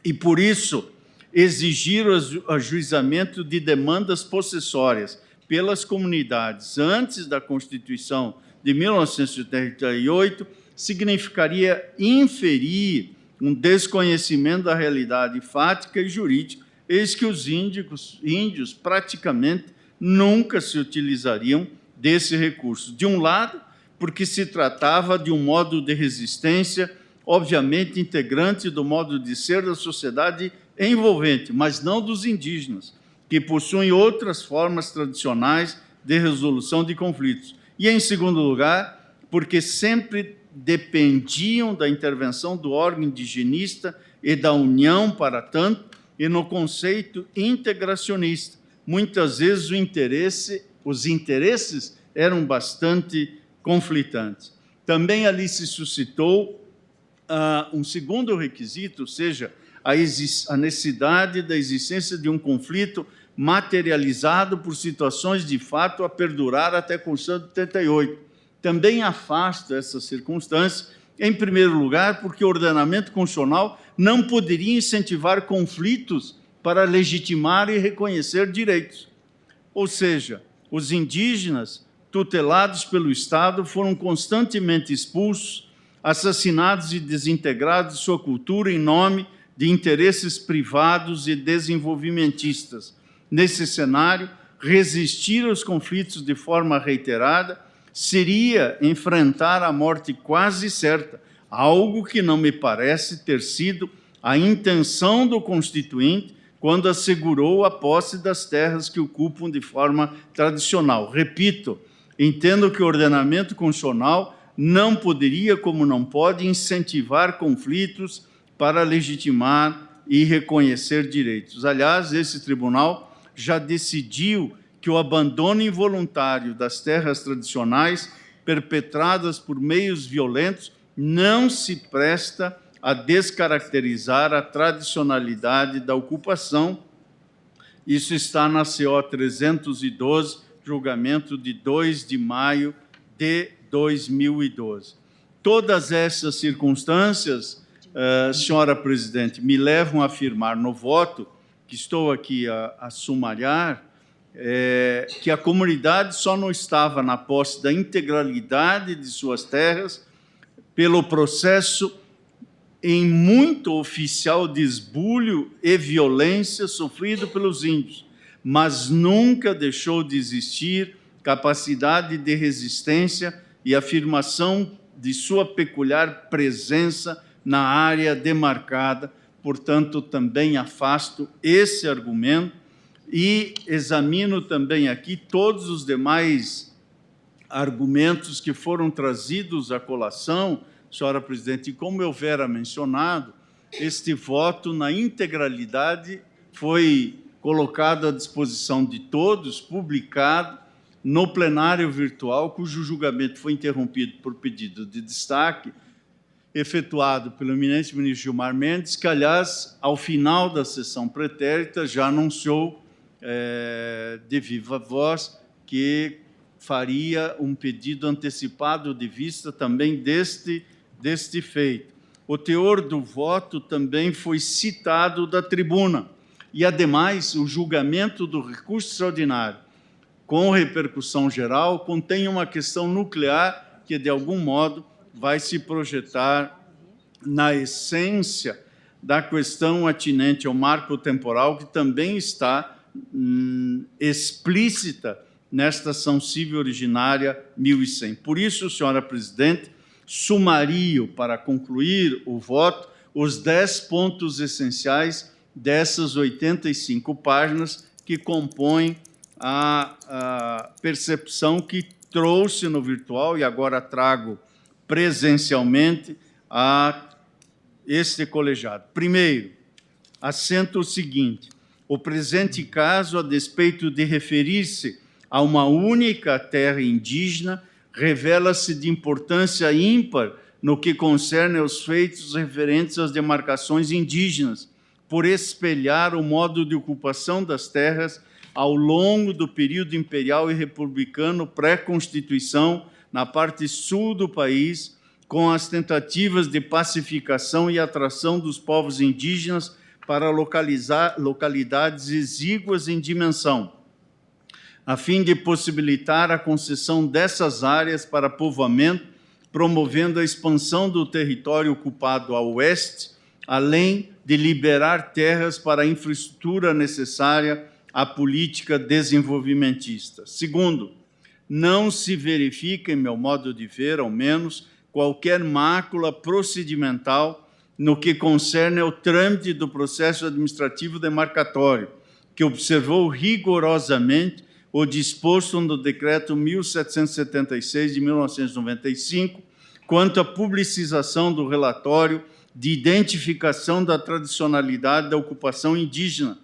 E, por isso, exigir o ajuizamento de demandas possessórias pelas comunidades antes da Constituição de 1988 significaria inferir um desconhecimento da realidade fática e jurídica, eis que os índios praticamente nunca se utilizariam desse recurso. De um lado, porque se tratava de um modo de resistência, obviamente integrante do modo de ser da sociedade envolvente, mas não dos indígenas, que possuem outras formas tradicionais de resolução de conflitos. E, em segundo lugar, porque sempre dependiam da intervenção do órgão indigenista e da União, para tanto, e no conceito integracionista. Muitas vezes os interesses eram bastante conflitantes. Também ali se suscitou um segundo requisito, ou seja, a necessidade da existência de um conflito materializado por situações de fato a perdurar até a Constituição de 88. Também afasta essa circunstância, em primeiro lugar, porque o ordenamento constitucional não poderia incentivar conflitos para legitimar e reconhecer direitos. Ou seja, os indígenas tutelados pelo Estado foram constantemente expulsos, assassinados e desintegrados de sua cultura em nome de interesses privados e desenvolvimentistas. Nesse cenário, resistir aos conflitos de forma reiterada seria enfrentar a morte quase certa, algo que não me parece ter sido a intenção do Constituinte quando assegurou a posse das terras que ocupam de forma tradicional. Repito, entendo que o ordenamento constitucional não poderia, como não pode, incentivar conflitos para legitimar e reconhecer direitos. Aliás, esse tribunal já decidiu que o abandono involuntário das terras tradicionais perpetradas por meios violentos não se presta a descaracterizar a tradicionalidade da ocupação. Isso está na CO 312, julgamento de 2 de maio de 2012. Todas essas circunstâncias, senhora presidente, me levam a afirmar no voto, que estou aqui a sumariar, que a comunidade só não estava na posse da integralidade de suas terras pelo processo em muito oficial desbulho e violência sofrido pelos índios, mas nunca deixou de existir capacidade de resistência e afirmação de sua peculiar presença na área demarcada. Portanto, também afasto esse argumento e examino também aqui todos os demais argumentos que foram trazidos à colação, senhora presidente, e como eu vera mencionado, este voto na integralidade foi colocado à disposição de todos, publicado no plenário virtual, cujo julgamento foi interrompido por pedido de destaque, efetuado pelo eminente ministro Gilmar Mendes, que, aliás, ao final da sessão pretérita, já anunciou de viva voz que faria um pedido antecipado de vista também deste feito. O teor do voto também foi citado da tribuna e, ademais, o julgamento do recurso extraordinário, com repercussão geral, contém uma questão nuclear que, de algum modo, vai se projetar na essência da questão atinente ao marco temporal, que também está explícita nesta ação civil originária 1100. Por isso, senhora presidente, sumario, para concluir o voto, os 10 pontos essenciais dessas 85 páginas que compõem a percepção que trouxe no virtual e agora trago presencialmente a este colegiado. Primeiro, assenta o seguinte: o presente caso, a despeito de referir-se a uma única terra indígena, revela-se de importância ímpar no que concerne aos feitos referentes às demarcações indígenas, por espelhar o modo de ocupação das terras ao longo do período imperial e republicano pré-constituição na parte sul do país, com as tentativas de pacificação e atração dos povos indígenas para localidades exíguas em dimensão, a fim de possibilitar a concessão dessas áreas para povoamento, promovendo a expansão do território ocupado a oeste, além de liberar terras para a infraestrutura necessária à política desenvolvimentista. Segundo, não se verifica, em meu modo de ver, ao menos, qualquer mácula procedimental no que concerne ao trâmite do processo administrativo demarcatório, que observou rigorosamente o disposto no Decreto 1776 de 1995, quanto à publicização do relatório de identificação da tradicionalidade da ocupação indígena,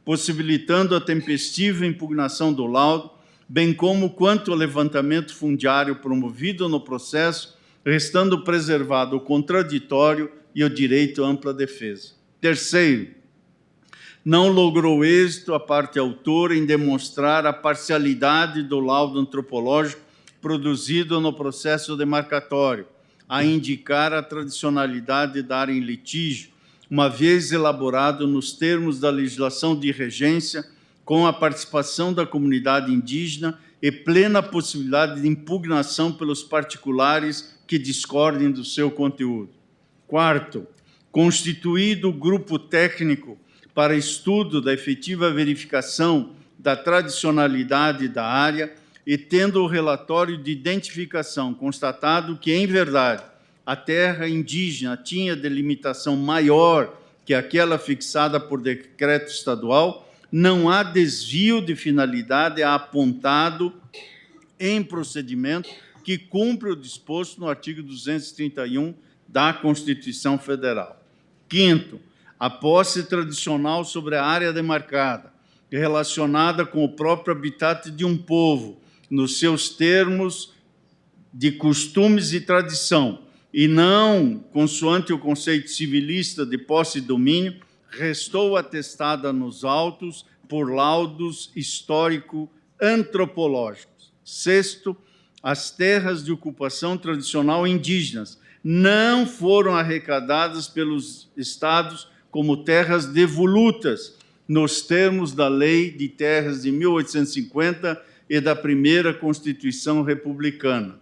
possibilitando a tempestiva impugnação do laudo, bem como quanto ao levantamento fundiário promovido no processo, restando preservado o contraditório e o direito à ampla defesa. Terceiro, não logrou êxito a parte autora em demonstrar a parcialidade do laudo antropológico produzido no processo demarcatório, a indicar a tradicionalidade da área em litígio, uma vez elaborado nos termos da legislação de regência, com a participação da comunidade indígena e plena possibilidade de impugnação pelos particulares que discordem do seu conteúdo. Quarto, constituído o grupo técnico para estudo da efetiva verificação da tradicionalidade da área e tendo o relatório de identificação constatado que, em verdade, a terra indígena tinha delimitação maior que aquela fixada por decreto estadual, não há desvio de finalidade apontado em procedimento que cumpre o disposto no artigo 231 da Constituição Federal. Quinto, a posse tradicional sobre a área demarcada, relacionada com o próprio habitat de um povo, nos seus termos de costumes e tradição, e não consoante o conceito civilista de posse e domínio, restou atestada nos autos por laudos histórico-antropológicos. Sexto, as terras de ocupação tradicional indígenas não foram arrecadadas pelos estados como terras devolutas, nos termos da Lei de Terras de 1850 e da primeira Constituição Republicana.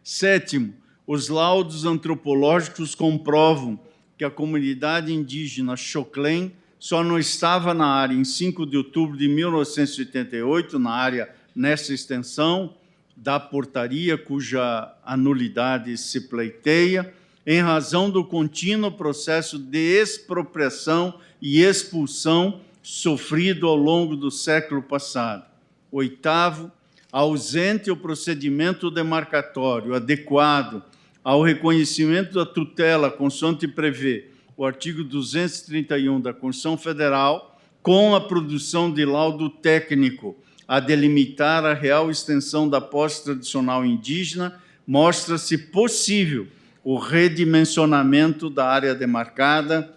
Sétimo, os laudos antropológicos comprovam que a comunidade indígena Xoclém só não estava na área em 5 de outubro de 1988, na área nessa extensão da portaria, cuja anulidade se pleiteia, em razão do contínuo processo de expropriação e expulsão sofrido ao longo do século passado. Oitavo, ausente o procedimento demarcatório adequado ao reconhecimento da tutela, consoante prevê o artigo 231 da Constituição Federal, com a produção de laudo técnico a delimitar a real extensão da posse tradicional indígena, mostra-se possível o redimensionamento da área demarcada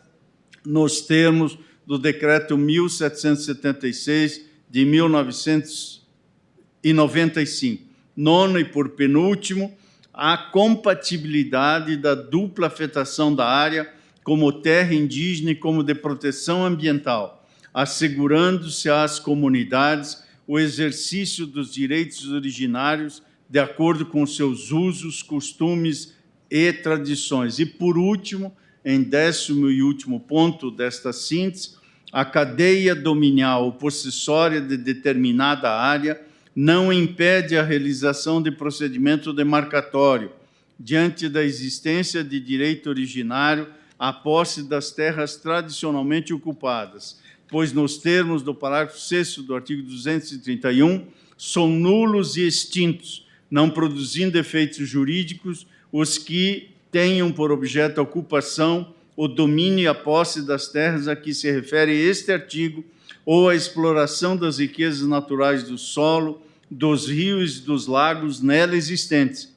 nos termos do Decreto 1776 de 1995. Nono e por penúltimo, a compatibilidade da dupla afetação da área como terra indígena e como de proteção ambiental, assegurando-se às comunidades o exercício dos direitos originários de acordo com seus usos, costumes e tradições. E, por último, em 10º e último ponto desta síntese, a cadeia dominial ou possessória de determinada área não impede a realização de procedimento demarcatório, diante da existência de direito originário à posse das terras tradicionalmente ocupadas, pois, nos termos do parágrafo 6º do artigo 231, são nulos e extintos, não produzindo efeitos jurídicos, os que tenham por objeto a ocupação, o domínio e a posse das terras a que se refere este artigo, ou a exploração das riquezas naturais do solo, dos rios e dos lagos nela existentes,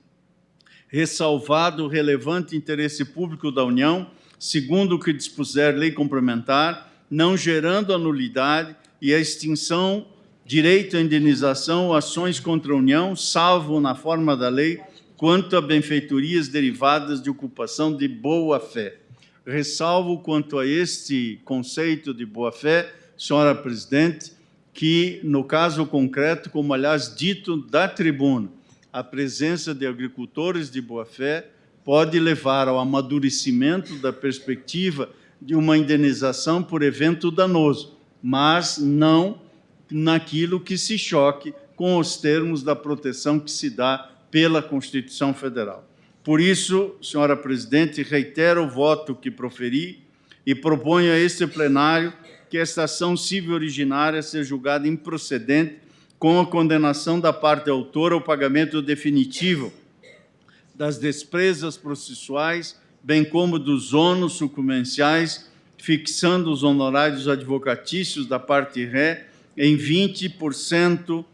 ressalvado o relevante interesse público da União, segundo o que dispuser lei complementar, não gerando a nulidade e a extinção, direito à indenização ou ações contra a União, salvo na forma da lei, quanto a benfeitorias derivadas de ocupação de boa-fé. Ressalvo quanto a este conceito de boa-fé, senhora presidente, que, no caso concreto, como aliás dito da tribuna, a presença de agricultores de boa-fé pode levar ao amadurecimento da perspectiva de uma indenização por evento danoso, mas não naquilo que se choque com os termos da proteção que se dá pela Constituição Federal. Por isso, senhora presidente, reitero o voto que proferi e proponho a este plenário que esta ação civil originária seja julgada improcedente com a condenação da parte autora ao pagamento definitivo das despesas processuais bem como dos ônus sucumbenciais, fixando os honorários advocatícios da parte ré em 20%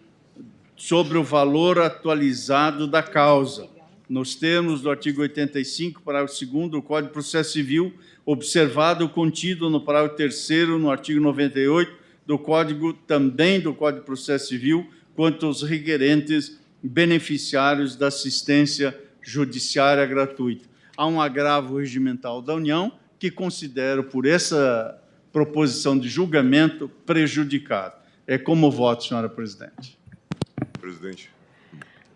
sobre o valor atualizado da causa, nos termos do artigo 85, parágrafo 2º do Código de Processo Civil, observado o contido no parágrafo 3º, no artigo 98 do Código, também do Código de Processo Civil, quanto aos requerentes beneficiários da assistência judiciária gratuita. Há um agravo regimental da União que considero, por essa proposição de julgamento, prejudicado. É como voto, senhora presidente. Presidente.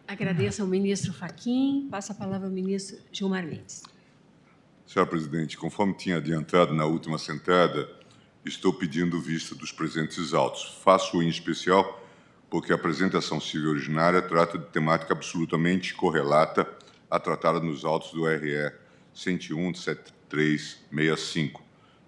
Agradeço ao ministro Fachin. Passa a palavra ao ministro Gilmar Mendes. Senhora presidente, conforme tinha adiantado na última sentada, estou pedindo vista dos presentes autos. Faço-o em especial porque a apresentação civil originária trata de temática absolutamente correlata a tratada nos autos do RE 101-7365,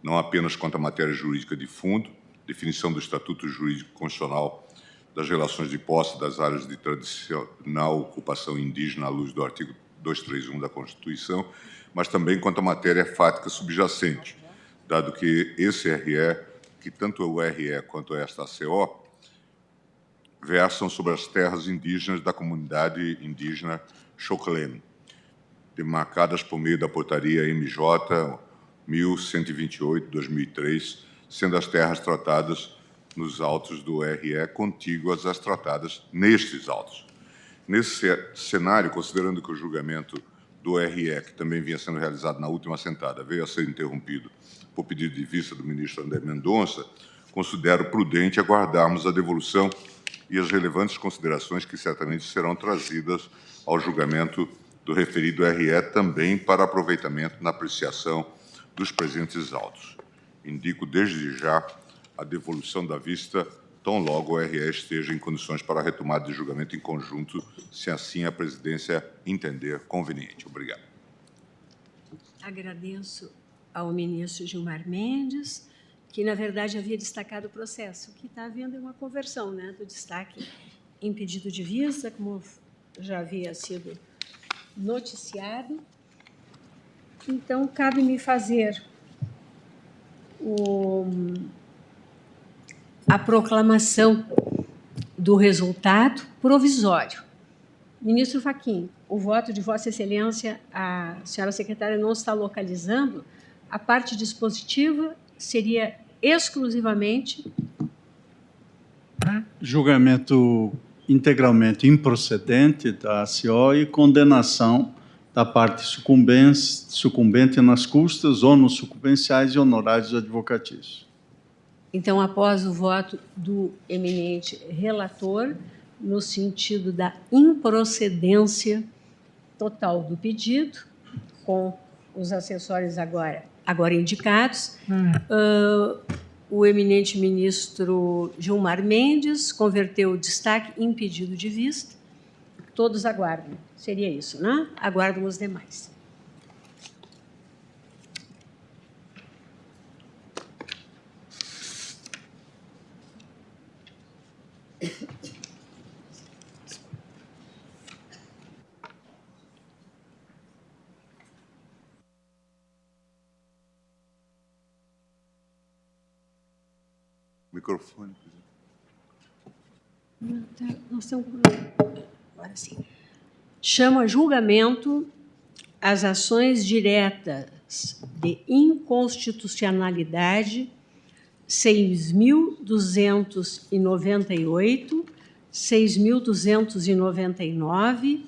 não apenas quanto à matéria jurídica de fundo, definição do Estatuto Jurídico Constitucional das relações de posse das áreas de tradicional ocupação indígena à luz do artigo 231 da Constituição, mas também quanto à matéria fática subjacente, dado que esse RE, que tanto o RE quanto esta ACO, versam sobre as terras indígenas da comunidade indígena Xoclém, demarcadas por meio da portaria MJ 1128/2003, sendo as terras tratadas nos autos do RE contíguas às tratadas nestes autos. Nesse cenário, considerando que o julgamento do RE, que também vinha sendo realizado na última sentada, veio a ser interrompido por pedido de vista do ministro André Mendonça, considero prudente aguardarmos a devolução e as relevantes considerações que certamente serão trazidas ao julgamento do referido RE também para aproveitamento na apreciação dos presentes autos. Indico desde já a devolução da vista, tão logo o RE esteja em condições para a retomada de julgamento em conjunto, se assim a presidência entender conveniente. Obrigado. Agradeço ao ministro Gilmar Mendes, que, na verdade, havia destacado o processo. O que está havendo é uma conversão, né, do destaque em pedido de vista, como já havia sido noticiado. Então, cabe-me fazer a proclamação do resultado provisório. Ministro Fachin, o voto de Vossa Excelência, a senhora secretária não está localizando, a parte dispositiva seria exclusivamente... Julgamento integralmente improcedente da ACO e condenação da parte sucumbente nas custas, ônus sucumbenciais e honorários advocatícios. Então, após o voto do eminente relator, no sentido da improcedência total do pedido, com os acessórios agora indicados, o eminente ministro Gilmar Mendes converteu o destaque em pedido de vista. Todos aguardam. Seria isso, né? Aguardam os demais. Microfone. Nós estamos... Agora sim. Chamo a julgamento as ações diretas de inconstitucionalidade 6.298, 6.299,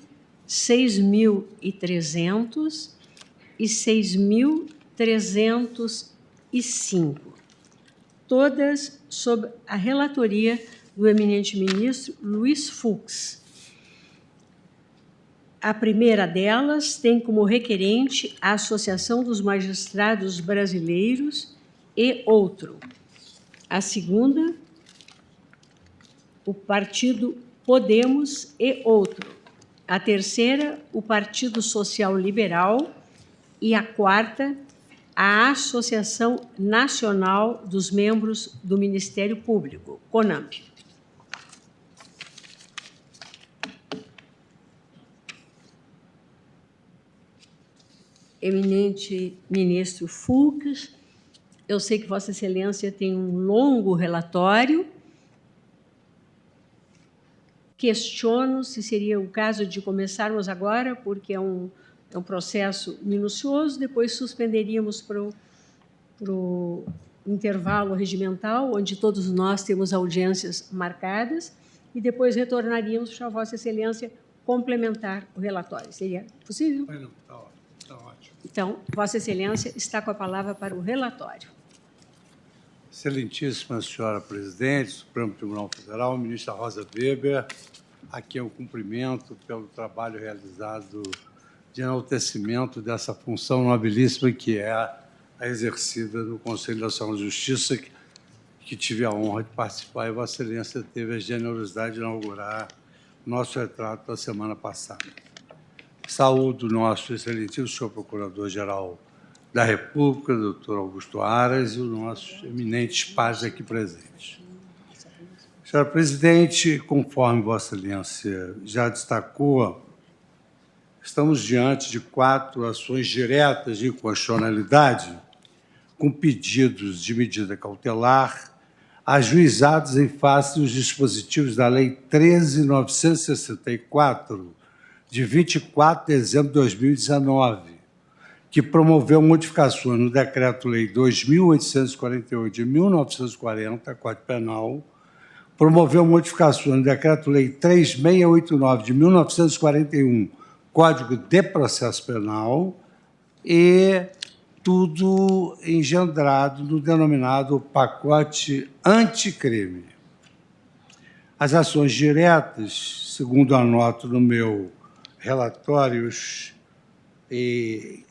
6.300 e 6.305. Todas sob a relatoria do eminente ministro Luiz Fux. A primeira delas tem como requerente a Associação dos Magistrados Brasileiros e outro. A segunda, o Partido Podemos e outro. A terceira, o Partido Social Liberal. E a quarta, a Associação Nacional dos Membros do Ministério Público, CONAMP. eminente ministro Fux, eu sei que Vossa Excelência tem um longo relatório. Questiono se seria o caso de começarmos agora, porque é um processo minucioso, depois suspenderíamos para o intervalo regimental, onde todos nós temos audiências marcadas, e depois retornaríamos para Vossa Excelência complementar o relatório. Seria possível? Está ótimo, está ótimo. Então, Vossa Excelência está com a palavra para o relatório. Excelentíssima senhora presidente do Supremo Tribunal Federal, ministra Rosa Weber, aqui é um cumprimento pelo trabalho realizado de enaltecimento dessa função nobilíssima que é a exercida no Conselho Nacional de Justiça, que tive a honra de participar, e Vossa Excelência teve a generosidade de inaugurar nosso retrato da semana passada. Saúdo o nosso excelentíssimo senhor Procurador-Geral da República, doutor Augusto Aras, e os nossos eminentes pares aqui presentes. Senhora presidente, conforme Vossa Excelência já destacou, estamos diante de 4 ações diretas de inconstitucionalidade com pedidos de medida cautelar ajuizados em face dos dispositivos da Lei 13.964, de 24 de dezembro de 2019, que promoveu modificações no Decreto-Lei 2.848 de 1940, Código Penal, promoveu modificações no Decreto-Lei 3.689 de 1941, Código de Processo Penal, e tudo engendrado no denominado pacote anticrime. As ações diretas, segundo anoto no meu relatórios e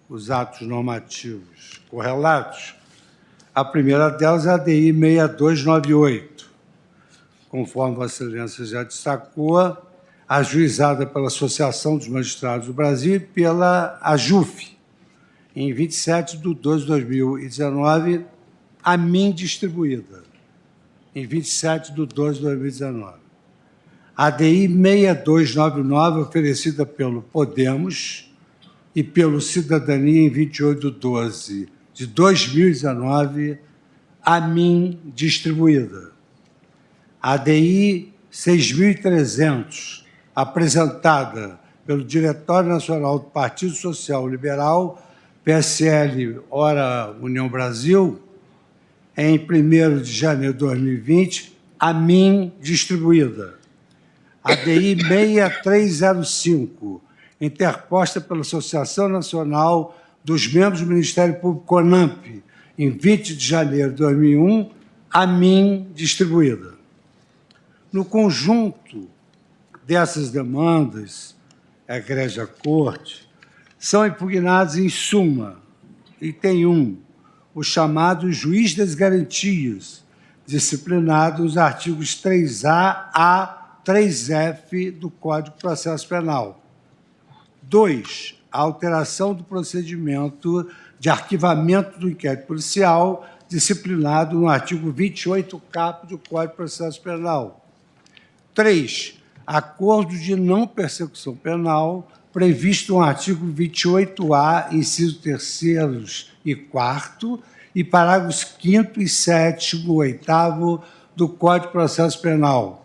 os atos normativos correlatos, a primeira delas é a DI 6298, conforme Vossa Excelência já destacou, ajuizada pela Associação dos Magistrados do Brasil e pela AJUF, em 27 de 12 de 2019, a mim distribuída, em 27 de 12 de 2019. A DI 6299, oferecida pelo Podemos e pelo Cidadania, em 28 de 12 de 2019, a mim distribuída. A DI 6.300, apresentada pelo Diretório Nacional do Partido Social Liberal, PSL, ora União Brasil, em 1º de janeiro de 2020, a mim distribuída. A DI 6305, interposta pela Associação Nacional dos Membros do Ministério Público CONAMP, em 20 de janeiro de 2001, a mim distribuída. No conjunto dessas demandas, a Egrégia Corte, são impugnados em suma, item 1, o chamado juiz das garantias, disciplinado nos artigos 3A a 3F do Código de Processo Penal. 2, a alteração do procedimento de arquivamento do inquérito policial, disciplinado no artigo 28-cap do Código de Processo Penal. 3, acordo de não persecução penal, previsto no artigo 28A, inciso 3º e 4º, e parágrafos 5º e 7º, 8º do Código de Processo Penal.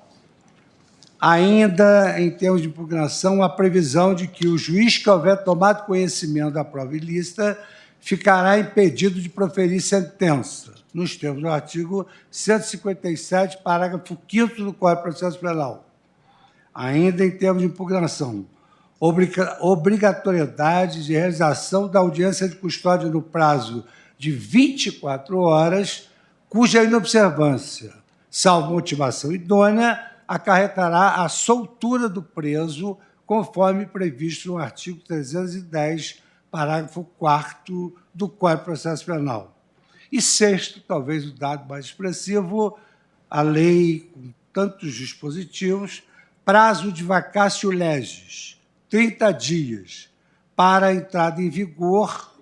Ainda, em termos de impugnação, a previsão de que o juiz que houver tomado conhecimento da prova ilícita ficará impedido de proferir sentença, nos termos do artigo 157, parágrafo 5º do Código de Processo Penal. Ainda em termos de impugnação, obrigatoriedade de realização da audiência de custódia no prazo de 24 horas, cuja inobservância, salvo motivação idônea, acarretará a soltura do preso, conforme previsto no artigo 310, parágrafo 4º do Código de Processo Penal. E 6º, talvez o dado mais expressivo, a lei com tantos dispositivos, prazo de vacatio legis, 30 dias, para a entrada em vigor,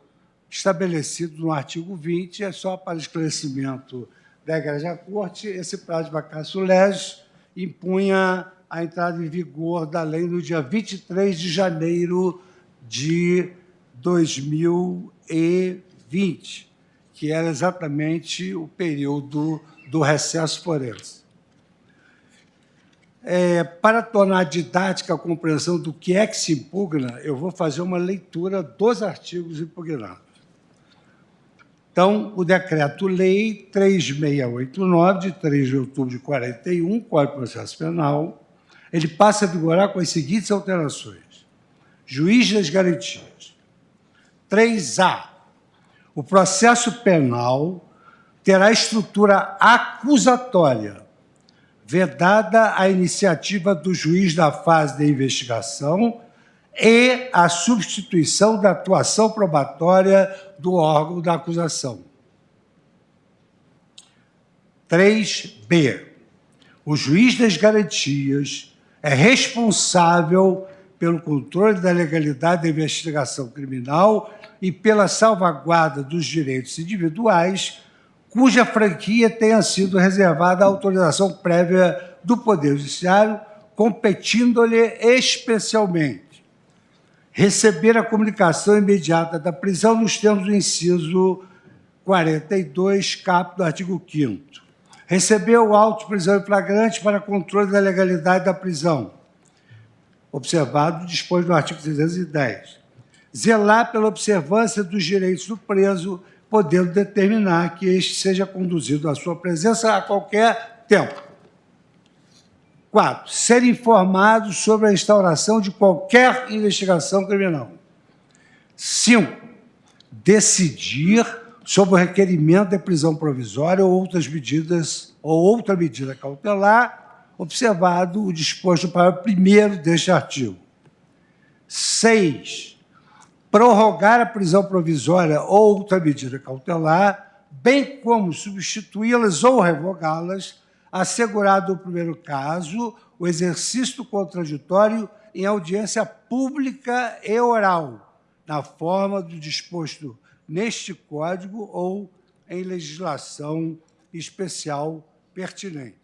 estabelecido no artigo 20, é só para esclarecimento da Egrégia Corte, esse prazo de vacatio legis impunha a entrada em vigor da lei no dia 23 de janeiro de 2020, que era exatamente o período do recesso forense. Para tornar didática a compreensão do que é que se impugna, eu vou fazer uma leitura dos artigos impugnados. Então, o Decreto-Lei 3689, de 3 de outubro de 41, Código de Processo Penal, ele passa a vigorar com as seguintes alterações. Juiz das garantias. 3A. O processo penal terá estrutura acusatória, vedada a iniciativa do juiz da fase de investigação e a substituição da atuação probatória do órgão da acusação. 3B. O juiz das garantias é responsável pelo controle da legalidade da investigação criminal e pela salvaguarda dos direitos individuais, cuja franquia tenha sido reservada à autorização prévia do Poder Judiciário, competindo-lhe especialmente receber a comunicação imediata da prisão nos termos do inciso 42, caput do artigo 5º. Receber o auto de prisão em flagrante para controle da legalidade da prisão, observado disposto no artigo 310. Zelar pela observância dos direitos do preso, podendo determinar que este seja conduzido à sua presença a qualquer tempo. 4. Ser informado sobre a instauração de qualquer investigação criminal. 5. Decidir sobre o requerimento de prisão provisória ou outras medidas ou outra medida cautelar, observado o disposto no parágrafo 1º deste artigo. 6. Prorrogar a prisão provisória ou outra medida cautelar, bem como substituí-las ou revogá-las, assegurado no primeiro caso o exercício do contraditório em audiência pública e oral, na forma do disposto neste Código ou em legislação especial pertinente.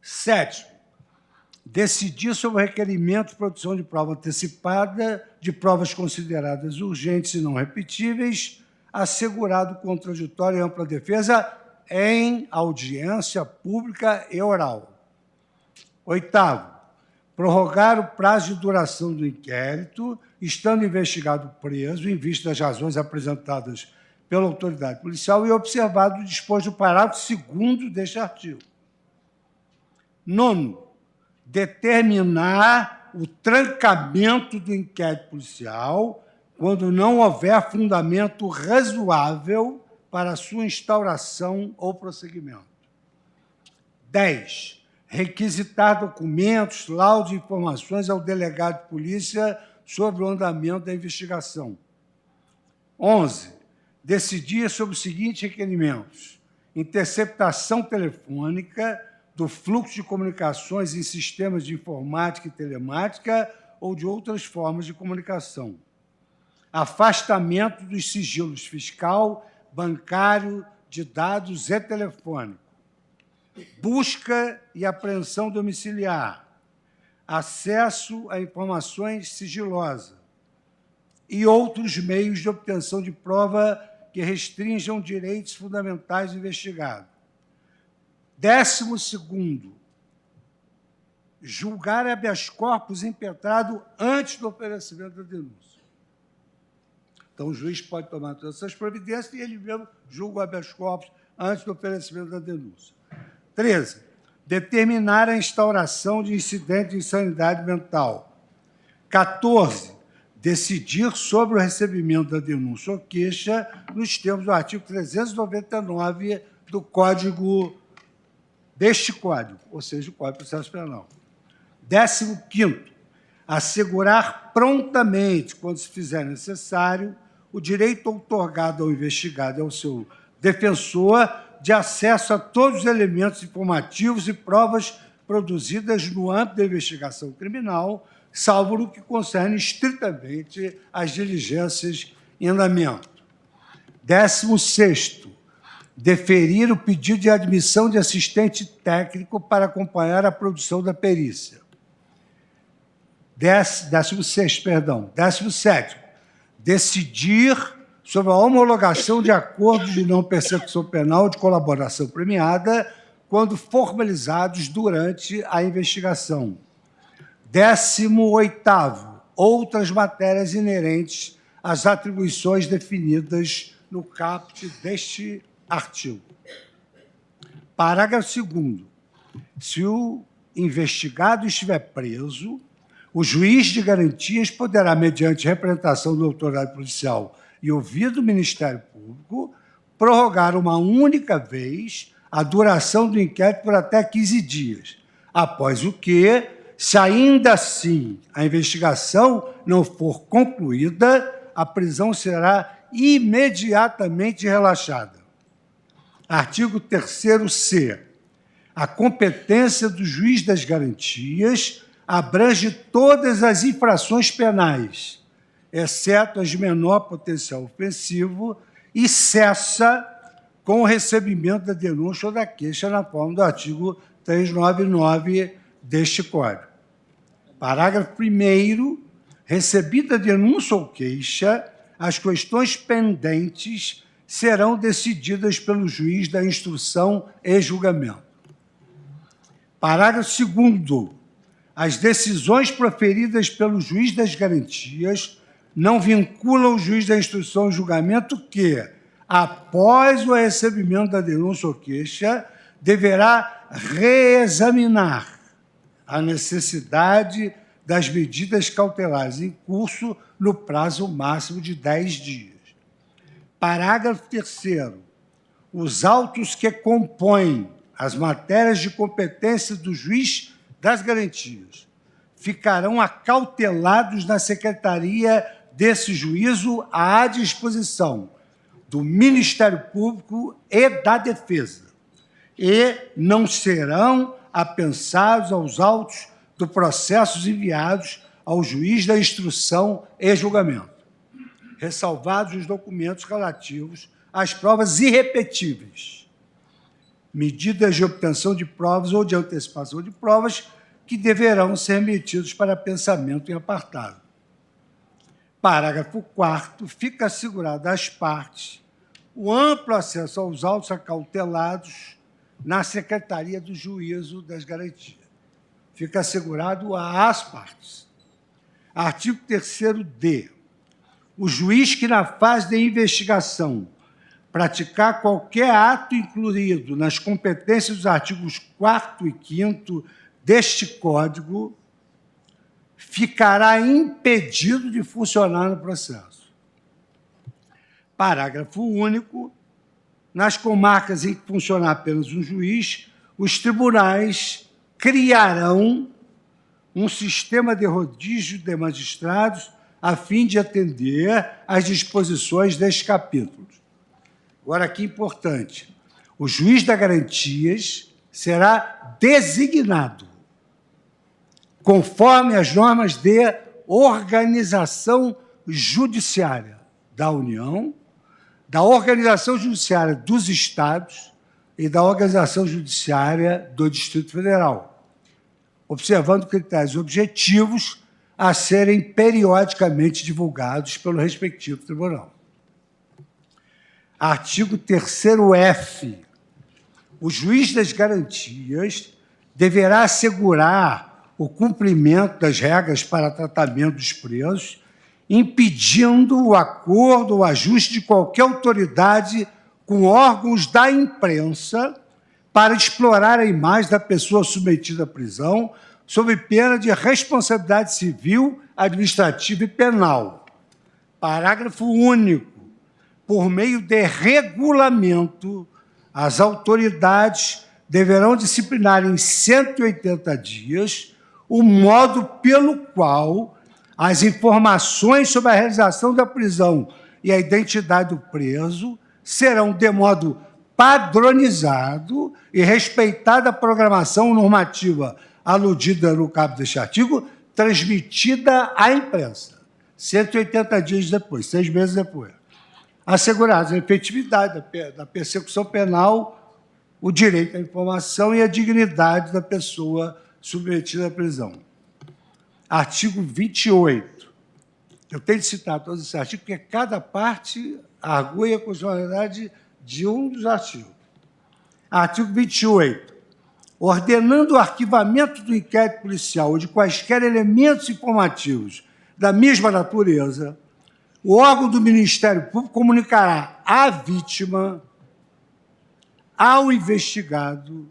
7. Decidir sobre o requerimento de produção de prova antecipada de provas consideradas urgentes e não repetíveis, assegurado contraditório e ampla defesa em audiência pública e oral. 8. Prorrogar o prazo de duração do inquérito, estando investigado preso, em vista das razões apresentadas pela autoridade policial e observado o disposto do parágrafo 2º deste artigo. 9. Determinar o trancamento do inquérito policial quando não houver fundamento razoável para a sua instauração ou prosseguimento. 10. Requisitar documentos, laudos e informações ao delegado de polícia sobre o andamento da investigação. 11. Decidir sobre os seguintes requerimentos: interceptação telefônica do fluxo de comunicações em sistemas de informática e telemática ou de outras formas de comunicação. Afastamento dos sigilos fiscal, bancário, de dados e telefônico. Busca e apreensão domiciliar. Acesso a informações sigilosas. E outros meios de obtenção de prova que restringam direitos fundamentais do investigado. 12º, julgar habeas corpus impetrado antes do oferecimento da denúncia. Então, o juiz pode tomar todas essas providências e ele mesmo julga o habeas corpus antes do oferecimento da denúncia. 13. Determinar a instauração de incidente de insanidade mental. 14. Decidir sobre o recebimento da denúncia ou queixa nos termos do artigo 399 do Código deste Código, ou seja, o Código de Processo Penal. 15º, assegurar prontamente, quando se fizer necessário, o direito outorgado ao investigado e ao seu defensor de acesso a todos os elementos informativos e provas produzidas no âmbito da investigação criminal, salvo no que concerne estritamente às diligências em andamento. 16º, deferir o pedido de admissão de assistente técnico para acompanhar a produção da perícia. 17º, decidir sobre a homologação de acordos de não persecução penal de colaboração premiada quando formalizados durante a investigação. 18º, outras matérias inerentes às atribuições definidas no caput deste artigo. Parágrafo 2º. Se o investigado estiver preso, o juiz de garantias poderá, mediante representação da autoridade policial e ouvido o Ministério Público, prorrogar uma única vez a duração do inquérito por até 15 dias, após o que, se ainda assim a investigação não for concluída, a prisão será imediatamente relaxada. Artigo 3º-C. A competência do juiz das garantias abrange todas as infrações penais, exceto as de menor potencial ofensivo, e cessa com o recebimento da denúncia ou da queixa na forma do artigo 399 deste Código. Parágrafo 1º. Recebida a denúncia ou queixa, as questões pendentes serão decididas pelo juiz da instrução e julgamento. Parágrafo 2º. As decisões proferidas pelo juiz das garantias não vinculam o juiz da instrução e julgamento que, após o recebimento da denúncia ou queixa, deverá reexaminar a necessidade das medidas cautelares em curso no prazo máximo de 10 dias. Parágrafo 3º. Os autos que compõem as matérias de competência do juiz das garantias ficarão acautelados na secretaria desse juízo à disposição do Ministério Público e da Defesa, e não serão apensados aos autos do processo enviados ao juiz da instrução e julgamento, ressalvados os documentos relativos às provas irrepetíveis, medidas de obtenção de provas ou de antecipação de provas que deverão ser remetidos para pensamento em apartado. Parágrafo 4º. Fica assegurado às partes o amplo acesso aos autos acautelados na Secretaria do Juízo das Garantias. Fica assegurado às partes. Artigo 3º-D. O juiz que, na fase de investigação, praticar qualquer ato incluído nas competências dos artigos 4º e 5º deste Código ficará impedido de funcionar no processo. Parágrafo único. Nas comarcas em que funcionar apenas um juiz, os tribunais criarão um sistema de rodízio de magistrados a fim de atender às disposições deste capítulo. Agora, aqui importante, o juiz das garantias será designado conforme as normas de organização judiciária da União, da organização judiciária dos Estados e da organização judiciária do Distrito Federal, observando critérios objetivos a serem periodicamente divulgados pelo respectivo tribunal. Artigo 3º-F. O juiz das garantias deverá assegurar o cumprimento das regras para tratamento dos presos, impedindo o acordo ou ajuste de qualquer autoridade com órgãos da imprensa para explorar a imagem da pessoa submetida à prisão, sob pena de responsabilidade civil, administrativa e penal. Parágrafo único. Por meio de regulamento, as autoridades deverão disciplinar em 180 dias o modo pelo qual as informações sobre a realização da prisão e a identidade do preso serão, de modo padronizado e respeitada a programação normativa aludida no caput deste artigo, transmitida à imprensa, 180 dias depois, 6 meses depois. Assegurados a efetividade da persecução penal, o direito à informação e a dignidade da pessoa submetida à prisão. Artigo 28. Eu tenho de citar todos esses artigos, porque cada parte argui a constitucionalidade de um dos artigos. Artigo 28. Ordenando o arquivamento do inquérito policial ou de quaisquer elementos informativos da mesma natureza, o órgão do Ministério Público comunicará à vítima, ao investigado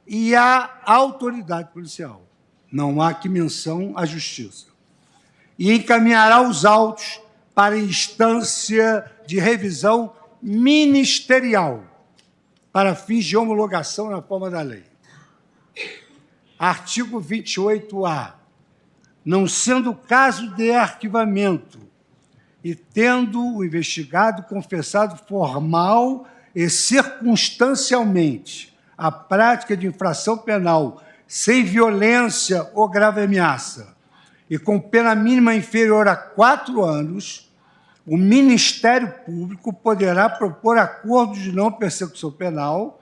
e à autoridade policial. Não há aqui menção à Justiça. E encaminhará os autos para instância de revisão ministerial, para fins de homologação na forma da lei. Artigo 28-A. Não sendo caso de arquivamento e tendo o investigado confessado formal e circunstancialmente a prática de infração penal sem violência ou grave ameaça e com pena mínima inferior a 4 anos, o Ministério Público poderá propor acordo de não persecução penal,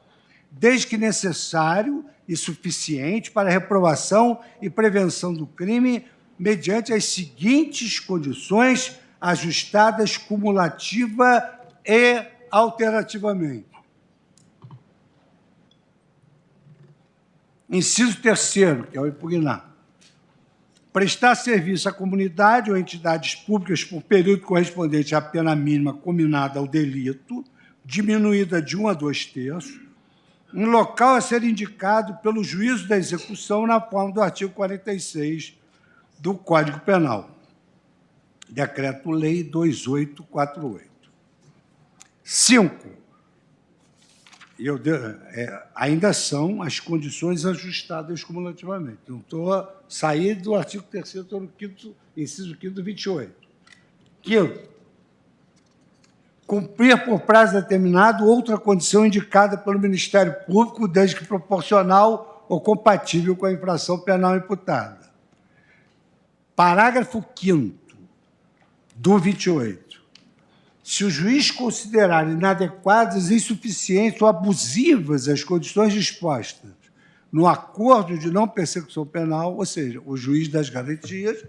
desde que necessário e suficiente para a reprovação e prevenção do crime, mediante as seguintes condições ajustadas cumulativa e alterativamente. Inciso 3º, que é o impugnar. Prestar serviço à comunidade ou entidades públicas por período correspondente à pena mínima combinada ao delito, diminuída de 1 a 2/3, em local a ser indicado pelo juízo da execução na forma do artigo 46 do Código Penal. Decreto-Lei 2848. 5. Ainda são as condições ajustadas cumulativamente. Não estou a sair do artigo 3º, estou no inciso 5º do 28. 5º. Cumprir por prazo determinado outra condição indicada pelo Ministério Público, desde que proporcional ou compatível com a infração penal imputada. Parágrafo 5º do 28. Se o juiz considerar inadequadas, insuficientes ou abusivas as condições dispostas no acordo de não persecução penal, ou seja, o juiz das garantias,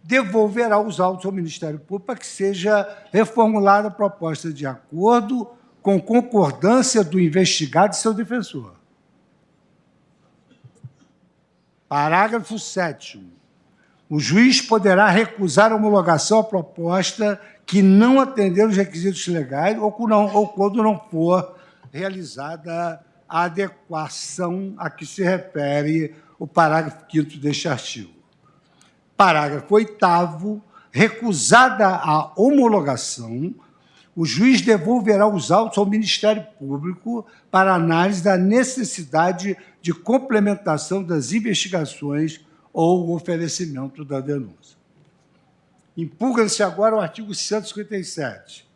devolverá os autos ao Ministério Público para que seja reformulada a proposta de acordo com concordância do investigado e seu defensor. Parágrafo 7º. O juiz poderá recusar a homologação à proposta que não atender os requisitos legais ou quando não for realizada a adequação a que se refere o parágrafo 5º deste artigo. Parágrafo 8º. Recusada a homologação, o juiz devolverá os autos ao Ministério Público para análise da necessidade de complementação das investigações ou oferecimento da denúncia. Impugna-se agora o artigo 157.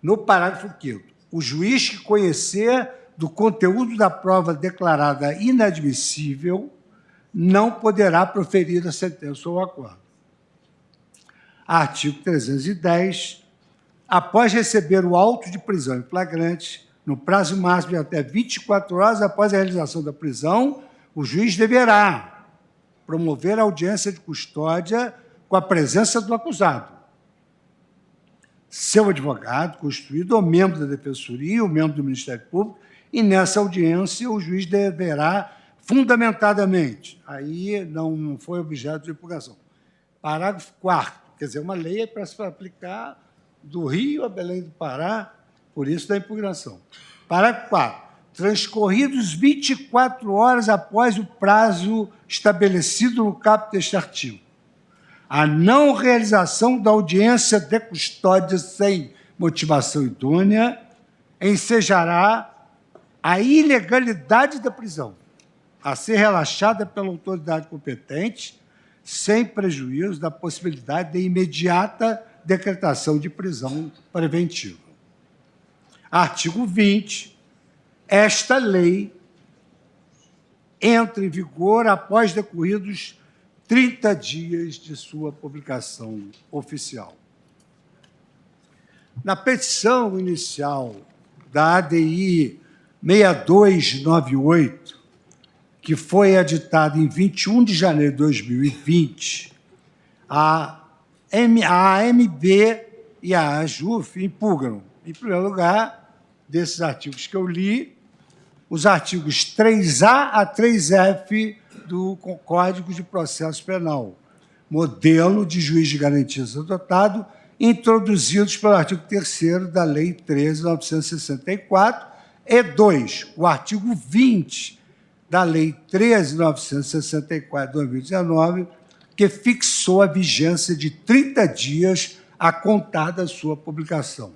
No parágrafo 5º, o juiz que conhecer do conteúdo da prova declarada inadmissível não poderá proferir a sentença ou acordo. Artigo 310. Após receber o auto de prisão em flagrante, no prazo máximo de até 24 horas após a realização da prisão, o juiz deverá promover a audiência de custódia com a presença do acusado, seu advogado constituído ou membro da Defensoria ou membro do Ministério Público, e nessa audiência o juiz deverá, fundamentadamente, aí não foi objeto de impugnação. Parágrafo 4º, quer dizer, uma lei é para se aplicar do Rio a Belém do Pará, por isso da impugnação. Parágrafo 4º. Transcorridos 24 horas após o prazo estabelecido no caput deste artigo, a não realização da audiência de custódia sem motivação idônea ensejará a ilegalidade da prisão, a ser relaxada pela autoridade competente, sem prejuízo da possibilidade de imediata decretação de prisão preventiva. Artigo 20. Esta lei entra em vigor após decorridos 30 dias de sua publicação oficial. Na petição inicial da ADI 6298, que foi editada em 21 de janeiro de 2020, a AMB e a AJUF impugnam, em primeiro lugar, desses artigos que eu li, os artigos 3A a 3F do Código de Processo Penal, modelo de juiz de garantias adotado, introduzidos pelo artigo 3º da Lei 13.964, e 2, o artigo 20 da Lei 13.964 de 2019, que fixou a vigência de 30 dias a contar da sua publicação.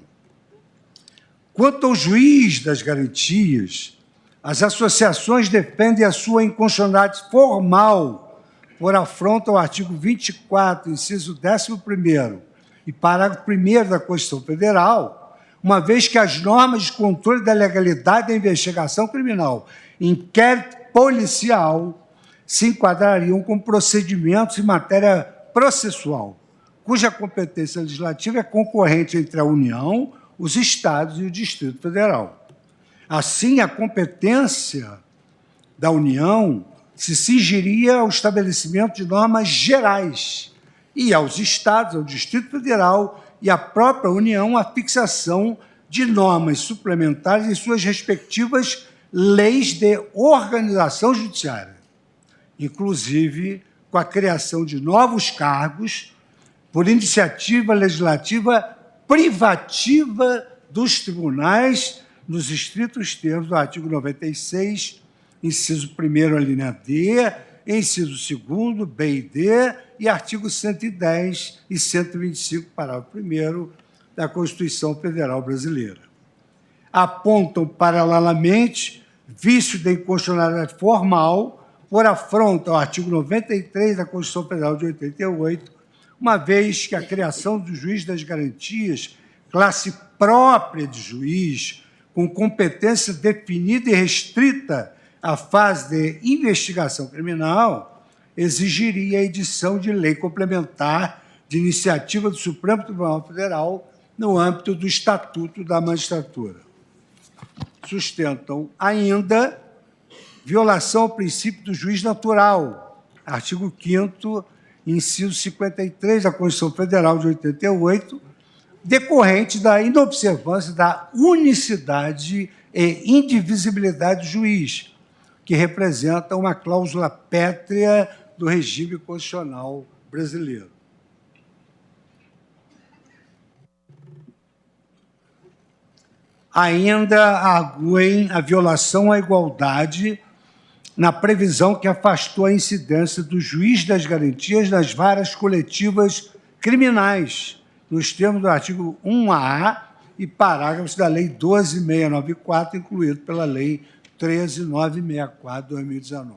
Quanto ao juiz das garantias, as associações defendem a sua inconstitucionalidade formal por afronta ao artigo 24, inciso 11º e parágrafo 1º da Constituição Federal, uma vez que as normas de controle da legalidade da investigação criminal e inquérito policial se enquadrariam com procedimentos em matéria processual, cuja competência legislativa é concorrente entre a União, os Estados e o Distrito Federal. Assim, a competência da União se cingiria ao estabelecimento de normas gerais e aos Estados, ao Distrito Federal e à própria União a fixação de normas suplementares em suas respectivas leis de organização judiciária, inclusive com a criação de novos cargos por iniciativa legislativa privativa dos tribunais, nos estritos termos do artigo 96, inciso 1º, a linha D, inciso 2º, B e D, e artigo 110 e 125, parágrafo 1º, da Constituição Federal Brasileira. Apontam, paralelamente, vício da inconstitucionalidade formal por afronta ao artigo 93 da Constituição Federal de 88, uma vez que a criação do juiz das garantias, classe própria de juiz, com competência definida e restrita à fase de investigação criminal, exigiria a edição de lei complementar de iniciativa do Supremo Tribunal Federal no âmbito do Estatuto da Magistratura. Sustentam ainda violação ao princípio do juiz natural, artigo 5º, inciso 53 da Constituição Federal de 88, decorrente da inobservância da unicidade e indivisibilidade do juiz, que representa uma cláusula pétrea do regime constitucional brasileiro. Ainda arguem a violação à igualdade na previsão que afastou a incidência do juiz das garantias nas varas coletivas criminais, nos termos do artigo 1A e parágrafos da Lei 12.694, incluído pela Lei 13.964, de 2019.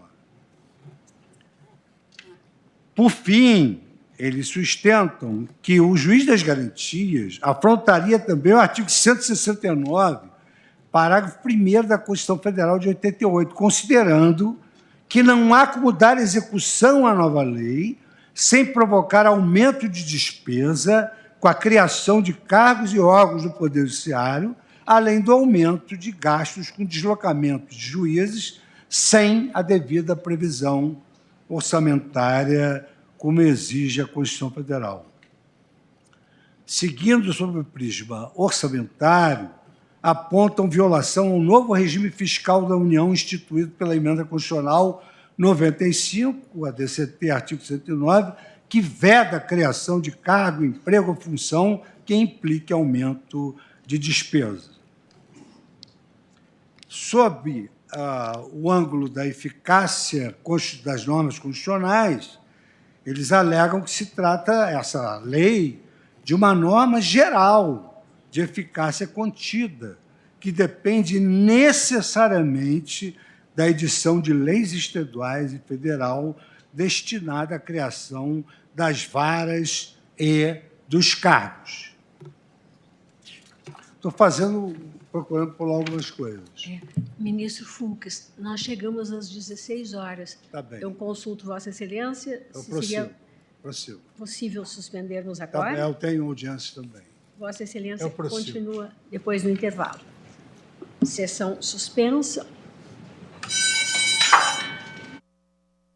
Por fim, eles sustentam que o juiz das garantias afrontaria também o artigo 169, parágrafo 1º da Constituição Federal de 88, considerando que não há como dar execução à nova lei sem provocar aumento de despesa com a criação de cargos e órgãos do Poder Judiciário, além do aumento de gastos com deslocamento de juízes sem a devida previsão orçamentária, como exige a Constituição Federal. Seguindo sob o prisma orçamentário, apontam violação ao novo regime fiscal da União instituído pela Emenda Constitucional 95, a DCT, artigo 109, que veda a criação de cargo, emprego ou função que implique aumento de despesa. Sob o ângulo da eficácia das normas constitucionais, eles alegam que se trata, essa lei, de uma norma geral de eficácia contida, que depende necessariamente da edição de leis estaduais e federal destinada à criação das varas e dos cargos. Estou procurando pular algumas coisas. Ministro Fux, nós chegamos às 16 horas. Tá bem. Eu consulto Vossa Excelência. Eu seria prossigo. possível suspendermos Tá agora? bem, eu tenho audiência também. Vossa Excelência Eu prossigo. continua depois do intervalo. Sessão suspensa.